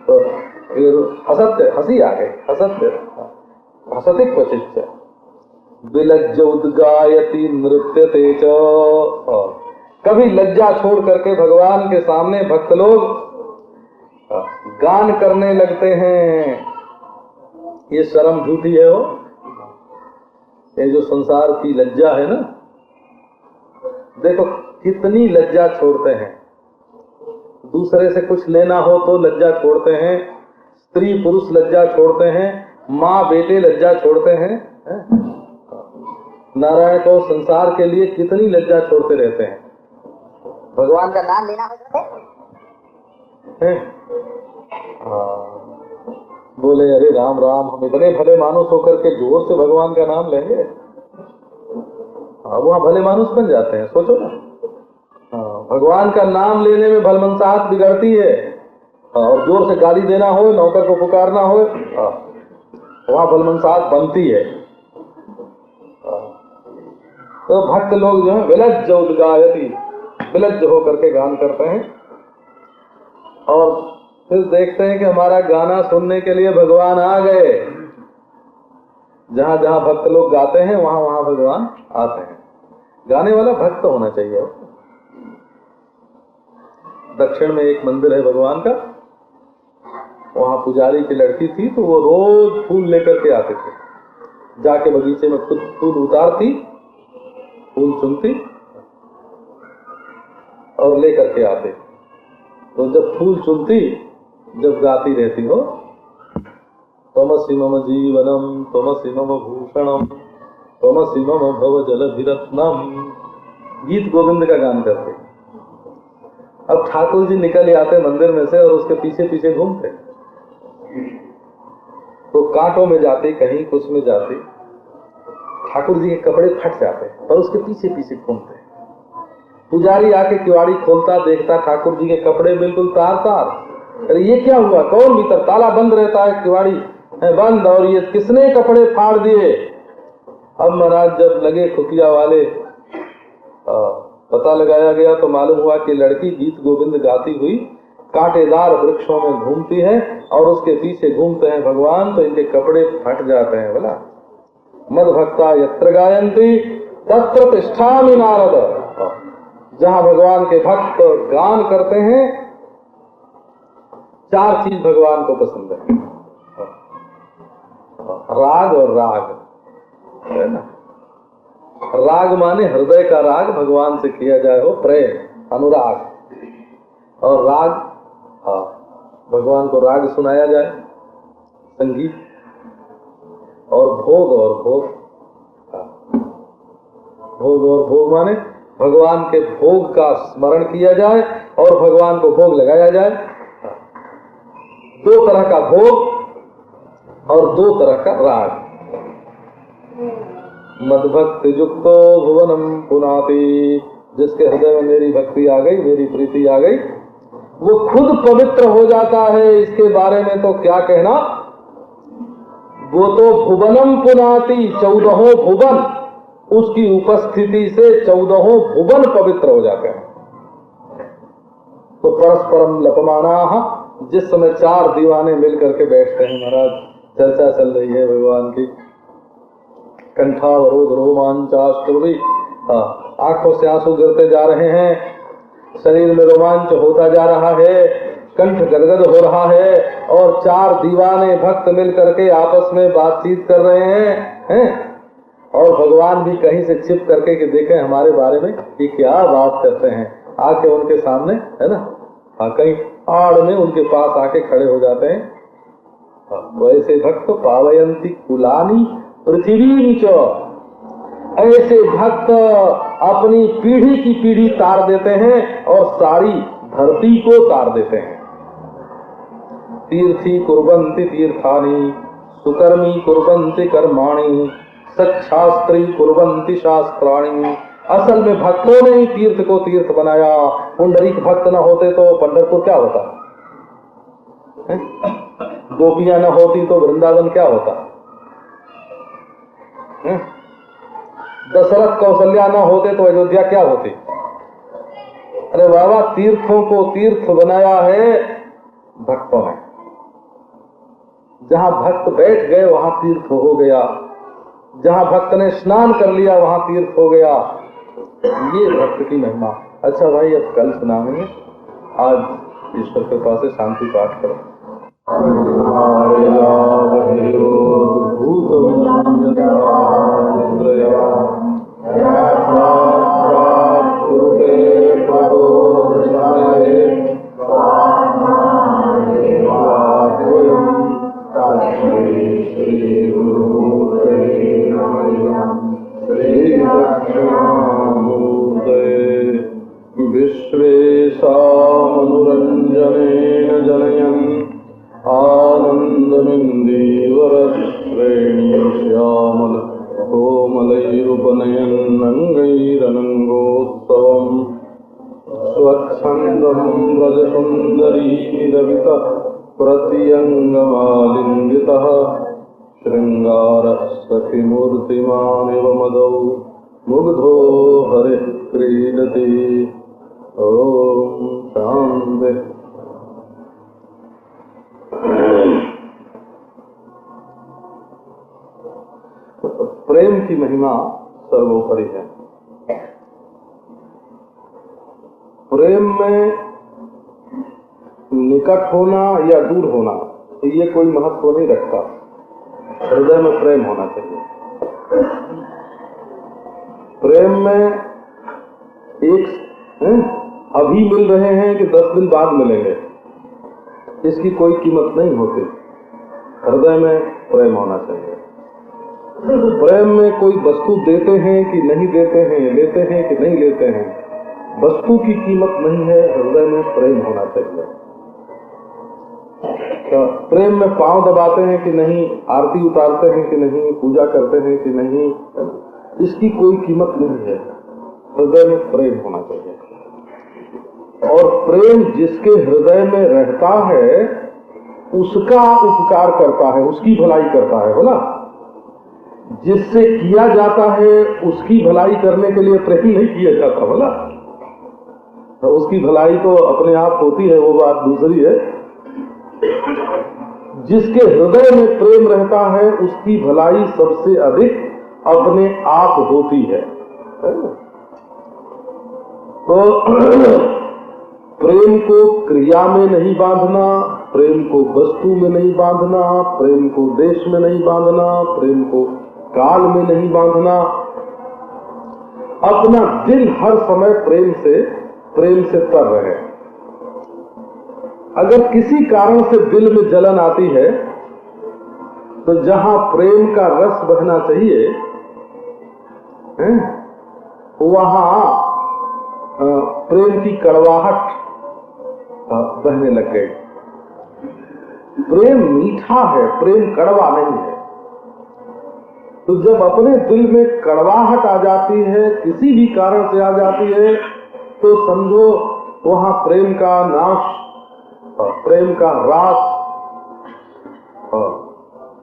तो फिर हंसी आ गई, हसते क्वचित विलज्ज उद्गायति नृत्यते च। कभी लज्जा छोड़ करके भगवान के सामने भक्त लोग गान करने लगते हैं। ये शर्म झूठी है, वो ये जो संसार की लज्जा है ना, देखो कितनी लज्जा छोड़ते हैं। दूसरे से कुछ लेना हो तो लज्जा छोड़ते हैं, स्त्री पुरुष लज्जा छोड़ते हैं, माँ बेटे लज्जा छोड़ते हैं। नारायण को संसार के लिए कितनी लज्जा छोड़ते रहते हैं।
भगवान का नाम लेना हो
है? बोले अरे राम राम, हम इतने भले मानुस होकर के जोर से भगवान का नाम लेंगे, वहाँ भले मानुस बन जाते हैं, सोचो ना। भगवान का नाम लेने में भलमनसाहत बिगड़ती है, और जोर से गाली देना हो, नौकर को पुकारना हो, वहाँ भलमनसाहत बनती है। तो भक्त लोग जो है विलज्ज उद्गायति, विलज्ज होकर के गान करते हैं, और फिर देखते हैं कि हमारा गाना सुनने के लिए भगवान आ गए। जहाँ जहाँ भक्त लोग गाते हैं वहाँ वहाँ भगवान आते हैं। गाने वाला भक्त होना चाहिए। दक्षिण में एक मंदिर है भगवान का, वहाँ पुजारी की लड़की थी, तो वो रोज फूल लेकर के आते थे। जाके बगीचे में खुद फूल उतारती, फूल चुनती और लेकर के आते। तो जब फूल चुनती, जब गाती रहती हो, तमसि मम जीवनम तमसि मम भूषणम तमसि मम भव जलधिरत्नम, गीत गोविंद का गान करते। अब ठाकुर जी निकल आते मंदिर में से और उसके पीछे पीछे घूमते। तो कांटों में जाती, कहीं कुछ में जाती, ठाकुर जी के कपड़े फट जाते और उसके पीछे पीछे घूमते। पुजारी आके किवाड़ी खोलता, देखता ठाकुर जी के कपड़े बिल्कुल तार तार। अरे ये क्या हुआ? कौन भीतर? ताला बंद रहता है, किवाड़ी है बंद, और ये किसने कपड़े फाड़ दिए? अब महाराज जब लगे खुफिया वाले, पता लगाया गया तो मालूम हुआ कि लड़की गीत गोविंद गाती हुई कांटेदार वृक्षों में घूमती है और उसके पीछे घूमते हैं भगवान, तो इनके कपड़े फट जाते हैं। बोला मद भक्ता यत्र गायन्ति तत्र तिष्ठामि नारद। जहाँ भगवान के भक्त गान करते हैं, चार चीज भगवान को पसंद है, राग और राग, है ना। राग माने हृदय का राग, भगवान से किया जाए हो प्रेम, अनुराग। और राग, भगवान को राग सुनाया जाए, संगीत। और भोग और भोग, भोग और भोग माने भगवान के भोग का स्मरण किया जाए और भगवान को भोग लगाया जाए। दो तरह का भोग और दो तरह का राग। मद्भक्ति युक्तो भुवनम पुनाति, जिसके हृदय में मेरी भक्ति आ गई, मेरी प्रीति आ गई, वो खुद पवित्र हो जाता है। इसके बारे में तो क्या कहना, वो तो भुवनम पुनाति, 14 भुवन, उसकी उपस्थिति से 14 भुवन पवित्र हो जाते हैं। तो परस्परम लपमानाः, जिस समय 4 दीवाने मिलकर के बैठते हैं, महाराज चर्चा चल रही है भगवान की, कंठावरोध रोमांचाश्रुभि, आंखों से आंसू गिरते जा रहे हैं, शरीर में रोमांच होता जा रहा है, कंठ गदगद हो रहा है और 4 दीवाने भक्त मिल करके आपस में बातचीत कर रहे हैं और भगवान भी कहीं से छिप करके कि देखें हमारे बारे में कि क्या बात करते हैं, आके उनके सामने है ना, कहीं आड़ में उनके पास आके खड़े हो जाते हैं। वैसे भक्त पावयंती कुलानी पृथ्वी नीचो, ऐसे भक्त अपनी पीढ़ी की पीढ़ी तार देते हैं और सारी धरती को तार देते हैं। तीर्थी कुर्वन्ति तीर्थानि सुकर्मी कुर्वन्ति कर्माणि सच्छास्त्री कुर्वन्ति शास्त्राणि। असल में भक्तों ने ही तीर्थ को तीर्थ बनाया। पुंडरीक भक्त न होते तो पंढरपुर क्या होता, गोपियां न होती तो वृंदावन क्या होता, दशरथ कौशल्या न होते तो अयोध्या क्या होती। अरे बाबा, तीर्थों को तीर्थ बनाया है भक्तों ने। जहां भक्त बैठ गए वहां तीर्थ हो गया, जहां भक्त ने स्नान कर लिया वहां तीर्थ हो गया। ये भक्त की महिमा। अच्छा भाई, अब कल सुनाएंगे, आज ईश्वर कृपा से शांति पाठ करो। विश्वेशामनुरञ्जनेन जनयन् आनन्दमिन्दीवरश्रेणी श्यामल कोमलैरुपनयन्नङ्गैरनङ्गोत्सवम् स्वच्छन्दं व्रजसुन्दरीरवितः प्रतियङ्गमालिङ्गितः शृङ्गारः सखिमूर्तिमानिव मदौ मुग्धो हरिः क्रीडति। ओम शांति। प्रेम की महिमा सर्वोपरि है। प्रेम में निकट होना या दूर होना ये कोई महत्व नहीं रखता। हृदय में प्रेम होना चाहिए। प्रेम में एक अभी मिल रहे हैं कि 10 दिन बाद मिलेंगे, इसकी कोई कीमत नहीं होती। हृदय में प्रेम होना चाहिए। प्रेम में कोई वस्तु देते हैं कि नहीं देते हैं, लेते हैं कि नहीं लेते हैं, वस्तु की कीमत नहीं है। हृदय में प्रेम होना चाहिए। तो प्रेम में पांव दबाते हैं कि नहीं, आरती उतारते हैं कि नहीं, पूजा करते हैं कि नहीं, इसकी कोई कीमत नहीं है। हृदय में प्रेम होना चाहिए। और प्रेम जिसके हृदय में रहता है उसका उपकार करता है, उसकी भलाई करता है, बोला। जिससे किया जाता है उसकी भलाई करने के लिए प्रेम नहीं किया जाता, बोला। तो उसकी भलाई तो अपने आप होती है, वो बात दूसरी है। जिसके हृदय में प्रेम रहता है उसकी भलाई सबसे अधिक अपने आप होती है। तो प्रेम को क्रिया में नहीं बांधना, प्रेम को वस्तु में नहीं बांधना, प्रेम को देश में नहीं बांधना, प्रेम को काल में नहीं बांधना। अपना दिल हर समय प्रेम से तर रहे। अगर किसी कारण से दिल में जलन आती है तो जहां प्रेम का रस बहना चाहिए वहां प्रेम की कड़वाहट बहने लग गई। प्रेम मीठा है, प्रेम कड़वा नहीं है। तो जब अपने दिल में कड़वाहट आ जाती है, किसी भी कारण से आ जाती है, तो समझो वहां प्रेम का नाश, प्रेम का ह्रास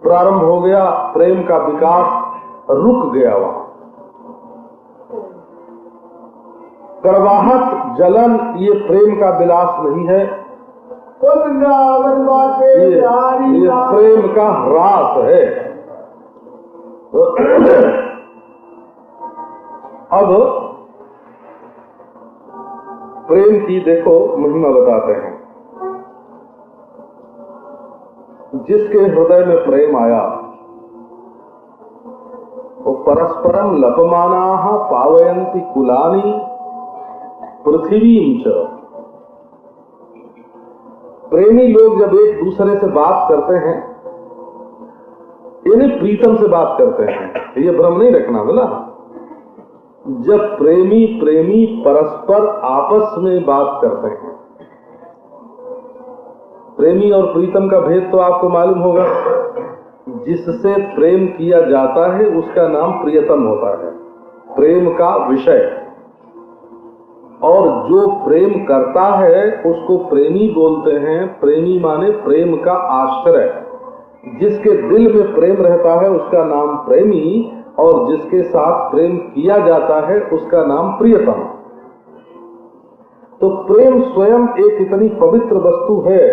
प्रारंभ हो गया, प्रेम का विकास रुक गया। वहां कड़वाहट, जलन ये प्रेम का विलास नहीं है, ये प्रेम का ह्रास है। अब प्रेम की देखो महिमा बताते हैं। जिसके हृदय में प्रेम आया वो परस्परम लपमानाः पावयन्ति कुलानि पृथ्वीं च। प्रेमी लोग जब एक दूसरे से बात करते हैं, यानी प्रीतम से बात करते हैं, ये भ्रम नहीं रखना बोला। जब प्रेमी प्रेमी परस्पर आपस में बात करते हैं, प्रेमी और प्रीतम का भेद तो आपको मालूम होगा। जिससे प्रेम किया जाता है उसका नाम प्रियतम होता है, प्रेम का विषय। और जो प्रेम करता है उसको प्रेमी बोलते हैं। प्रेमी माने प्रेम का आश्रय। जिसके दिल में प्रेम रहता है उसका नाम प्रेमी, और जिसके साथ प्रेम किया जाता है उसका नाम प्रियतम। तो प्रेम स्वयं एक इतनी पवित्र वस्तु है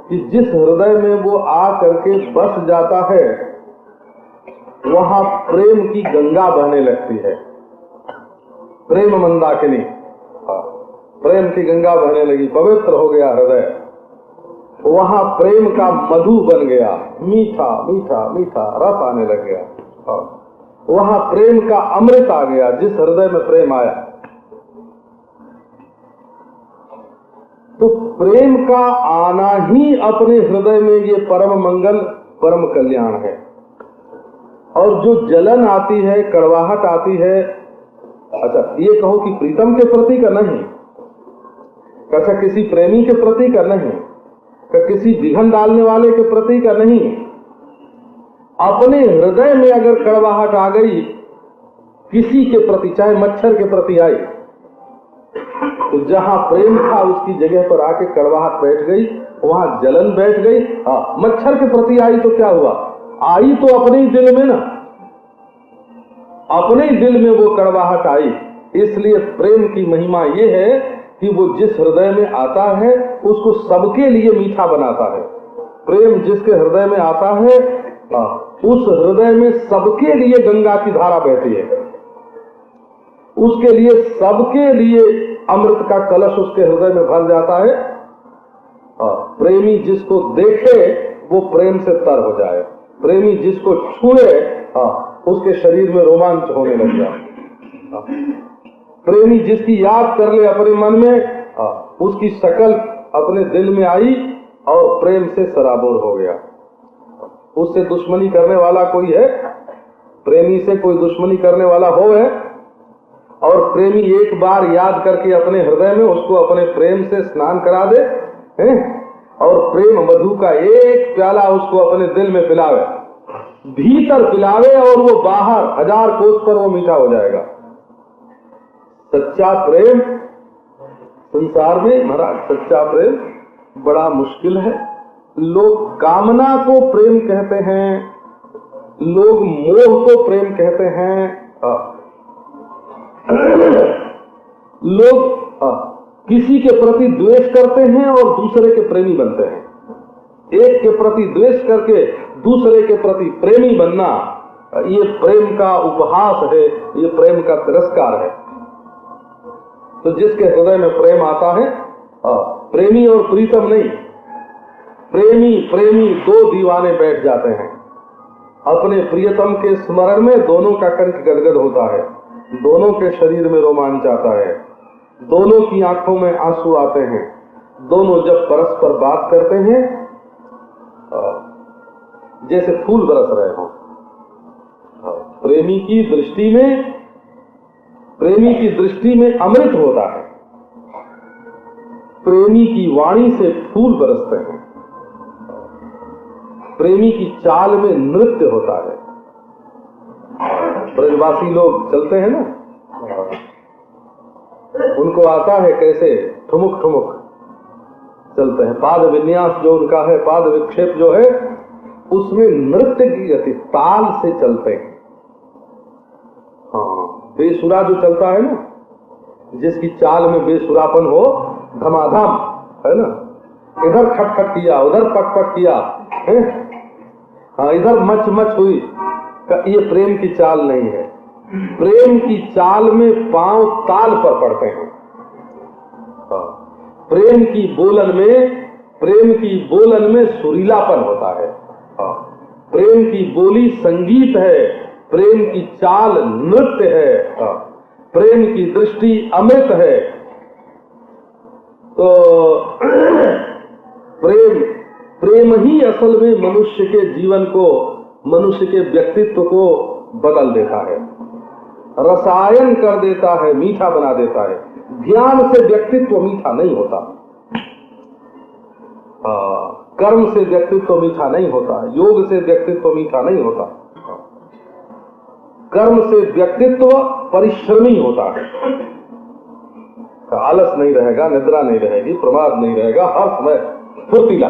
कि जिस हृदय में वो आ करके बस जाता है वहां प्रेम की गंगा बहने लगती है। प्रेम मंदाकिनी, प्रेम की गंगा बहने लगी, पवित्र हो गया हृदय। वहां प्रेम का मधु बन गया, मीठा मीठा मीठा रस आने लग गया। वहां प्रेम का अमृत आ गया जिस हृदय में प्रेम आया। तो प्रेम का आना ही अपने हृदय में ये परम मंगल परम कल्याण है। और जो जलन आती है, कड़वाहट आती है, अच्छा ये कहो कि प्रीतम के प्रति का नहीं, अच्छा किसी प्रेमी के प्रति का नहीं, किसी विघन डालने वाले के प्रति का नहीं, अपने हृदय में अगर कड़वाहट आ गई किसी के प्रति, चाहे मच्छर के प्रति आई, तो जहां प्रेम था उसकी जगह पर आके कड़वाहट बैठ गई, वहां जलन बैठ गई। मच्छर के प्रति आई तो क्या हुआ, आई तो अपने ही दिल में ना, अपने ही दिल में वो कड़वाहट आई। इसलिए प्रेम की महिमा ये है कि वो जिस हृदय में आता है उसको सबके लिए मीठा बनाता है। प्रेम जिसके हृदय में आता है उस हृदय में सबके लिए गंगा की धारा बहती है, उसके लिए सबके लिए अमृत का कलश उसके हृदय में भर जाता है। प्रेमी जिसको देखे वो प्रेम से तर हो जाए, प्रेमी जिसको छुए उसके शरीर में रोमांच होने लग जाए। प्रेमी जिसकी याद कर ले अपने मन में, उसकी शक्ल अपने दिल में आई और प्रेम से सराबोर हो गया। उससे दुश्मनी करने वाला कोई है? प्रेमी से कोई दुश्मनी करने वाला हो है? और प्रेमी एक बार याद करके अपने हृदय में उसको अपने प्रेम से स्नान करा दे हैं? और प्रेम मधु का एक प्याला उसको अपने दिल में पिलावे, भीतर पिलावे, और वो बाहर 1000 कोस पर वो मीठा हो जाएगा। सच्चा प्रेम संसार में महाराज, सच्चा प्रेम बड़ा मुश्किल है। लोग कामना को प्रेम कहते हैं, लोग मोह को प्रेम कहते हैं, लोग किसी के प्रति द्वेष करते हैं और दूसरे के प्रेमी बनते हैं। एक के प्रति द्वेष करके दूसरे के प्रति प्रेमी बनना, ये प्रेम का उपहास है, ये प्रेम का तिरस्कार है। तो जिसके हृदय में प्रेम आता है, प्रेमी और प्रीतम नहीं, प्रेमी प्रेमी दो दीवाने बैठ जाते हैं। अपने प्रियतम के स्मरण में दोनों का कंठ गदगद होता है, दोनों के शरीर में रोमांच आता है, दोनों की आंखों में आंसू आते हैं। दोनों जब परस्पर बात करते हैं जैसे फूल बरस रहे हों। प्रेमी की दृष्टि में अमृत होता है, प्रेमी की वाणी से फूल बरसते हैं, प्रेमी की चाल में नृत्य होता है। ब्रजवासी लोग चलते हैं ना, उनको आता है कैसे ठुमुक ठुमुक चलते हैं। पाद विन्यास जो उनका है, पाद विक्षेप जो है, उसमें नृत्य की गति, ताल से चलते हैं। बेसुरा जो चलता है ना, जिसकी चाल में बेसुरापन हो, धमाधम है ना, इधर खटखट किया, उधर पटपट किया है, इधर मच मच हुई, ये प्रेम की चाल नहीं है। प्रेम की चाल में पांव ताल पर पड़ते हैं। प्रेम की बोलन में प्रेम की बोलन में सुरीलापन होता है, प्रेम की बोली संगीत है, प्रेम की चाल नृत्य है, प्रेम की दृष्टि अमृत है। तो प्रेम ही असल में मनुष्य के जीवन को, मनुष्य के व्यक्तित्व को बदल देता है, रसायन कर देता है, मीठा बना देता है। ध्यान से व्यक्तित्व मीठा नहीं होता, कर्म से व्यक्तित्व मीठा नहीं होता, योग से व्यक्तित्व मीठा नहीं होता। कर्म से व्यक्तित्व परिश्रमी होता है, आलस नहीं रहेगा, निद्रा नहीं रहेगी, प्रमाद नहीं रहेगा, हर समय फुर्तीला।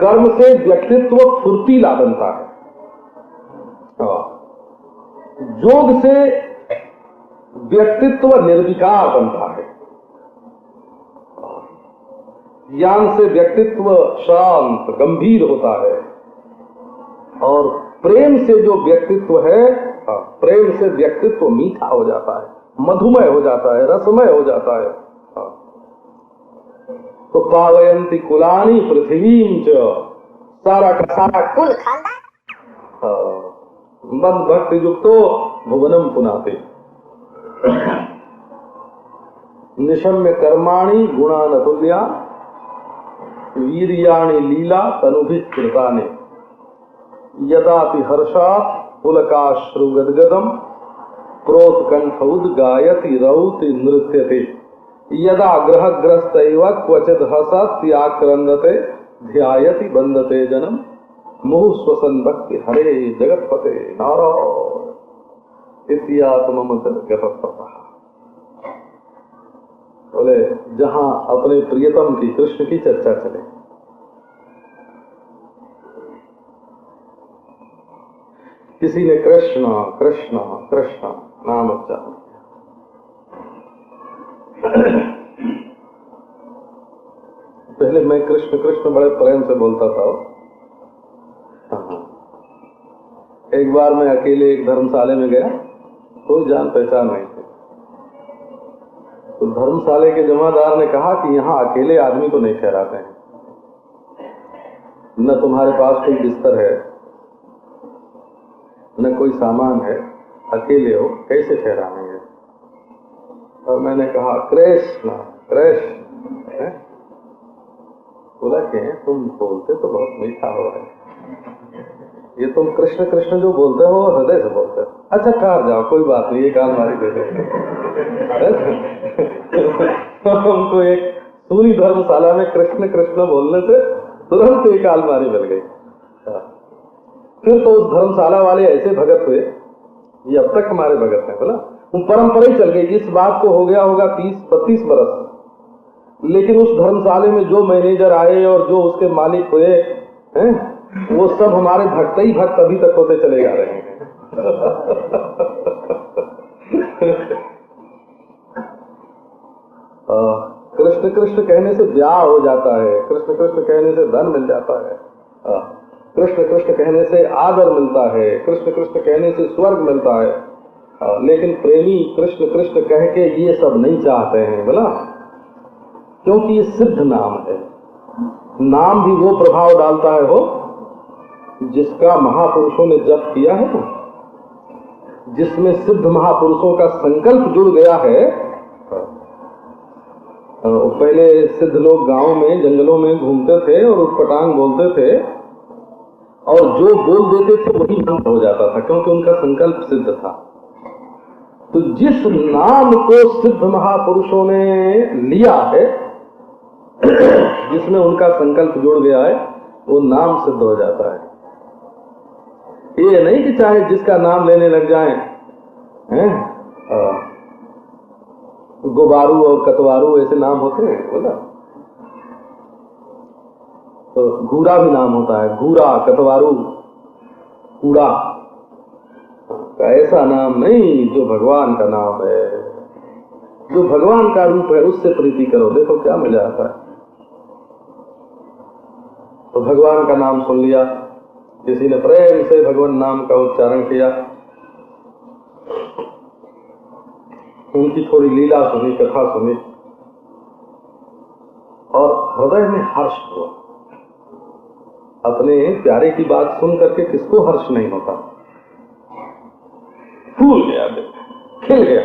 कर्म से व्यक्तित्व फुर्तीला बनता है, योग से व्यक्तित्व निर्विकार बनता है, ज्ञान से व्यक्तित्व शांत गंभीर होता है, और प्रेम से जो व्यक्तित्व है, प्रेम से व्यक्तित्व मीठा हो जाता है, मधुमय हो जाता है, रसमय हो जाता है। तो पावयंती कुलानी पृथ्वीं च, सारा का सारा
कुल खानदान
मन भक्ति युक्तो भुवनम पुनाते। निशम्य कर्माणि गुणानतुल्या वीर्याणि लीला तनुभिकृतानि यदाति हर्षात् पुलकाश्रुगद्गदम् प्रोत्कंठ उद्गायति रौति नृत्यते यदा ग्रहग्रस्त इव क्वचिद् हसत्याक्रन्दते ध्यायति बन्दते जनम मुहुः स्वसन् भक्ति हरे जगत्पते नारायण इत्यात्ममतः। बोले जहां अपने प्रियतम की, कृष्ण की चर्चा चले, किसी ने कृष्ण कृष्ण कृष्ण नाम उच्चारण, पहले मैं कृष्ण कृष्ण बड़े प्रेम से बोलता था। एक बार मैं अकेले एक धर्मशाले में गया, कोई जान पहचान नहीं थी। तो धर्मशाले के जमादार ने कहा कि यहाँ अकेले आदमी को नहीं ठहराते हैं, न तुम्हारे पास कोई बिस्तर है, न कोई सामान है, अकेले हो, कैसे ठहराएंगे? और मैंने कहा कृष्ण कृष्ण। बोला कि तुम बोलते तो बहुत मीठा हो रहा है, ये तुम कृष्ण कृष्ण जो बोलते हो हृदय से बोलते हो। अच्छा ठहर जाओ, कोई बात नहीं, एक आलमारी दे दो। हमको एक सूनी धर्मशाला में कृष्ण कृष्ण बोलने से तुरंत एक आलमारी मिल गई। फिर तो उस धर्मशाला वाले ऐसे भगत हुए, ये अब तक हमारे भगत हैं, बोला वो परंपरा ही चल गई। इस बात को हो गया होगा 30-32 बरस, लेकिन उस धर्मशाले में जो मैनेजर आए और जो उसके मालिक हुए हैं, वो सब हमारे भक्त ही भक्त अभी तक होते चले जा रहे हैं। कृष्ण कृष्ण कहने से ब्याह हो जाता है, कृष्ण कृष्ण कहने से धन मिल जाता है, कृष्ण कृष्ण कहने से आदर मिलता है, कृष्ण कृष्ण कहने से स्वर्ग मिलता है। लेकिन प्रेमी कृष्ण कृष्ण कह के ये सब नहीं चाहते हैं, बोला क्योंकि ये सिद्ध नाम है। नाम भी वो प्रभाव डालता है हो जिसका महापुरुषों ने जप किया है ना, जिसमें सिद्ध महापुरुषों का संकल्प जुड़ गया है। पहले सिद्ध लोग गांव में जंगलों में घूमते थे और उटपटांग बोलते थे, और जो बोल देते थे वही मंत्र हो जाता था, क्योंकि उनका संकल्प सिद्ध था। तो जिस नाम को सिद्ध महापुरुषों ने लिया है, जिसमें उनका संकल्प जुड़ गया है, वो नाम सिद्ध हो जाता है। ये नहीं कि चाहे जिसका नाम लेने लग जाएं, गोबारू और कतवारू ऐसे नाम होते हैं, बोला तो घूरा भी नाम होता है, घूरा कतवारू कूड़ा, ऐसा नाम नहीं जो भगवान का नाम है। जो भगवान का रूप है उससे प्रीति करो, देखो क्या मजा आता है। तो भगवान का नाम सुन लिया, किसी ने प्रेम से भगवान नाम का उच्चारण किया, उनकी थोड़ी लीला सुनी, कथा सुनी, और हृदय में हर्ष हुआ। अपने प्यारे की बात सुन करके किसको हर्ष नहीं होता? फूल गया दिल, खिल गया।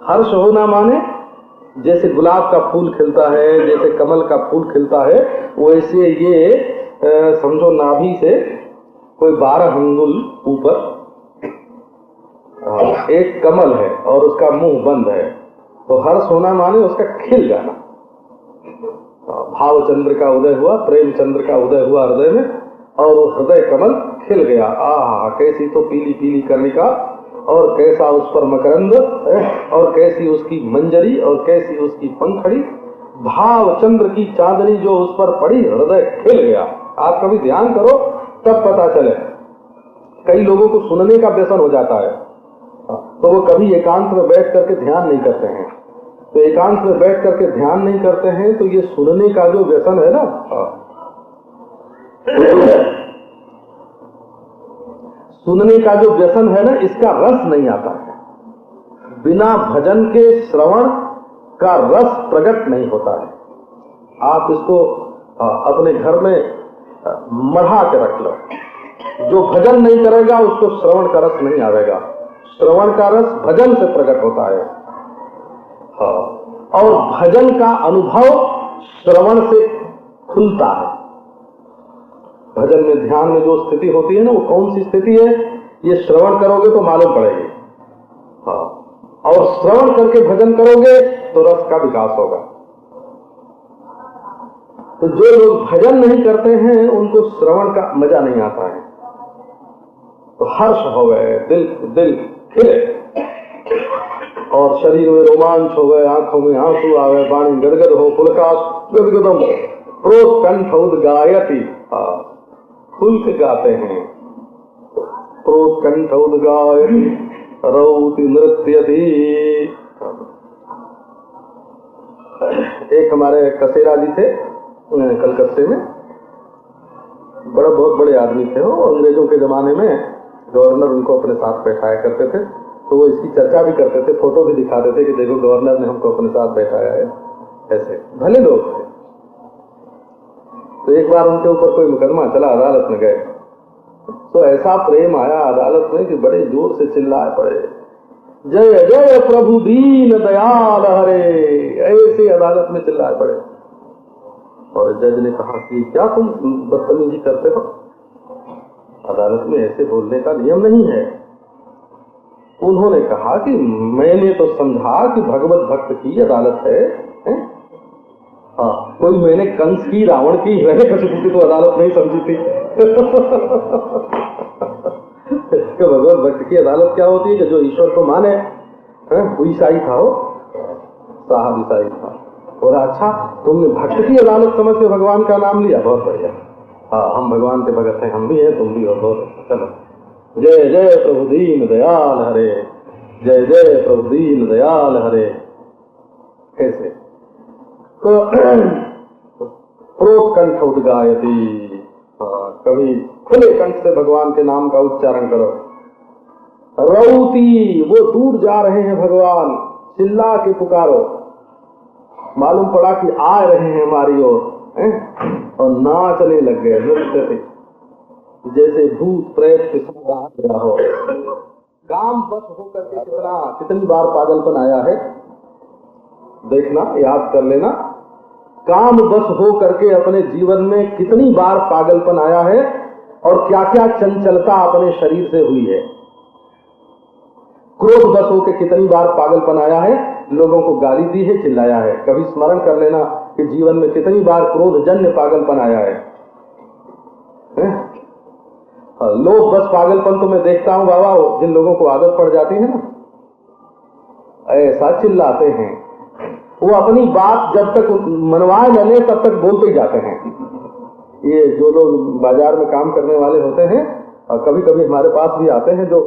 हर्ष होना माने जैसे गुलाब का फूल खिलता है, जैसे कमल का फूल खिलता है, वैसे ये समझो नाभि से कोई 12 अंगुल ऊपर एक कमल है और उसका मुंह बंद है, तो हर्ष होना माने उसका खिल जाना। भाव चंद्र का उदय हुआ, प्रेम चंद्र का उदय हुआ हृदय में, और वो हृदय कमल खिल गया। आहा, कैसी तो पीली पीली कर्णिका, और कैसा उस पर मकरंद, और कैसी उसकी मंजरी, और कैसी उसकी पंखड़ी। भाव चंद्र की चांदनी जो उस पर पड़ी, हृदय खिल गया। आप कभी ध्यान करो तब पता चले। कई लोगों को सुनने का व्यसन हो जाता है, तो वो कभी एकांत में बैठ करके ध्यान नहीं करते हैं। तो एकांत में बैठ करके ध्यान नहीं करते हैं तो ये सुनने का जो व्यसन है ना, सुनने का जो व्यसन है ना, इसका रस नहीं आता है। बिना भजन के श्रवण का रस प्रकट नहीं होता है। आप इसको अपने घर में मढ़ा के रख लो। जो भजन नहीं करेगा उसको श्रवण का रस नहीं आवेगा। श्रवण का रस भजन से प्रकट होता है, और भजन का अनुभव श्रवण से खुलता है। भजन में, ध्यान में जो स्थिति होती है ना, वो कौन सी स्थिति है, ये श्रवण करोगे तो मालूम पड़ेगी। और श्रवण करके भजन करोगे तो रस का विकास होगा। तो जो लोग भजन नहीं करते हैं उनको श्रवण का मजा नहीं आता है। तो हर्ष हो गए, दिल खिले, और शरीर में रोमांच हो गए, आंखों में आंसू आ गए, वाणी गदगद हो, पुलकाश गदगदम प्रोत्कंठ उद्गायति। खुल के गाते हैं, प्रोत्कंठ उद्गायति रौति नृत्यति। एक हमारे कसेरा जी थे कलकत्ते में, बहुत बड़े आदमी थे वो। अंग्रेजों के जमाने में गवर्नर उनको अपने साथ बैठाया करते थे, तो वो इसकी चर्चा भी करते थे, फोटो भी दिखाते थे कि देखो गवर्नर ने हमको अपने साथ बैठाया है। ऐसे भले लोग थे। तो एक बार उनके ऊपर कोई मुकदमा चला, अदालत में गए, तो ऐसा प्रेम आया अदालत में कि बड़े जोर से चिल्लाए पड़े, जय जय प्रभु दीन दयाल हरे। ऐसे अदालत में चिल्लाए पड़े। और जज ने कहा कि क्या तुम बदतमीजी करते हो? अदालत में ऐसे बोलने का नियम नहीं है। उन्होंने कहा कि मैंने तो समझा कि भगवत भक्त की अदालत है? कोई मैंने कंस की, रावण की, हिरण्यकशिपु की तो अदालत नहीं समझी थी। कि भगवत भक्त की अदालत क्या होती है कि जो ईश्वर को माने। वो ईसाई था, वो साहब ईसाई था। और अच्छा, तुमने भक्त की अदालत समझ के भगवान का नाम लिया, बहुत बढ़िया। हाँ, हम भगवान के भगत हैं, हम भी हैं, तुम भी हो, बहुत। चलो, जय जय प्रभु दीन दयाल हरे, जय जय प्रभु दीन दयाल हरे। कैसे? तो प्रोत्कंठ उद्गायति, कभी खुले कंठ से भगवान के नाम का उच्चारण करो। रौती, वो दूर जा रहे हैं भगवान, चिल्ला के पुकारो। मालूम पड़ा कि आ रहे हैं हमारी ओर, और नाचने लग गए, नृत्य थे जैसे भूत प्रेत के संग आ गया हो। काम बस होकर के कितनी बार पागलपन आया है, देखना, याद कर लेना। काम बस हो करके अपने जीवन में कितनी बार पागलपन आया है, और क्या क्या चंचलता अपने शरीर से हुई है। क्रोध बस हो के कितनी बार पागलपन आया है, लोगों को गाली दी है, चिल्लाया है। कभी स्मरण कर लेना कि जीवन में कितनी बार क्रोध जन्य पागलपन आया है। लोग बस पागलपन तो मैं देखता हूं बाबा, जिन लोगों को आदत पड़ जाती है ना, ऐसा चिल्लाते हैं। वो अपनी बात जब तक मनवाए न ले तब तक बोलते ही जाते हैं। ये जो लोग बाजार में काम करने वाले होते हैं, और कभी कभी हमारे पास भी आते हैं जो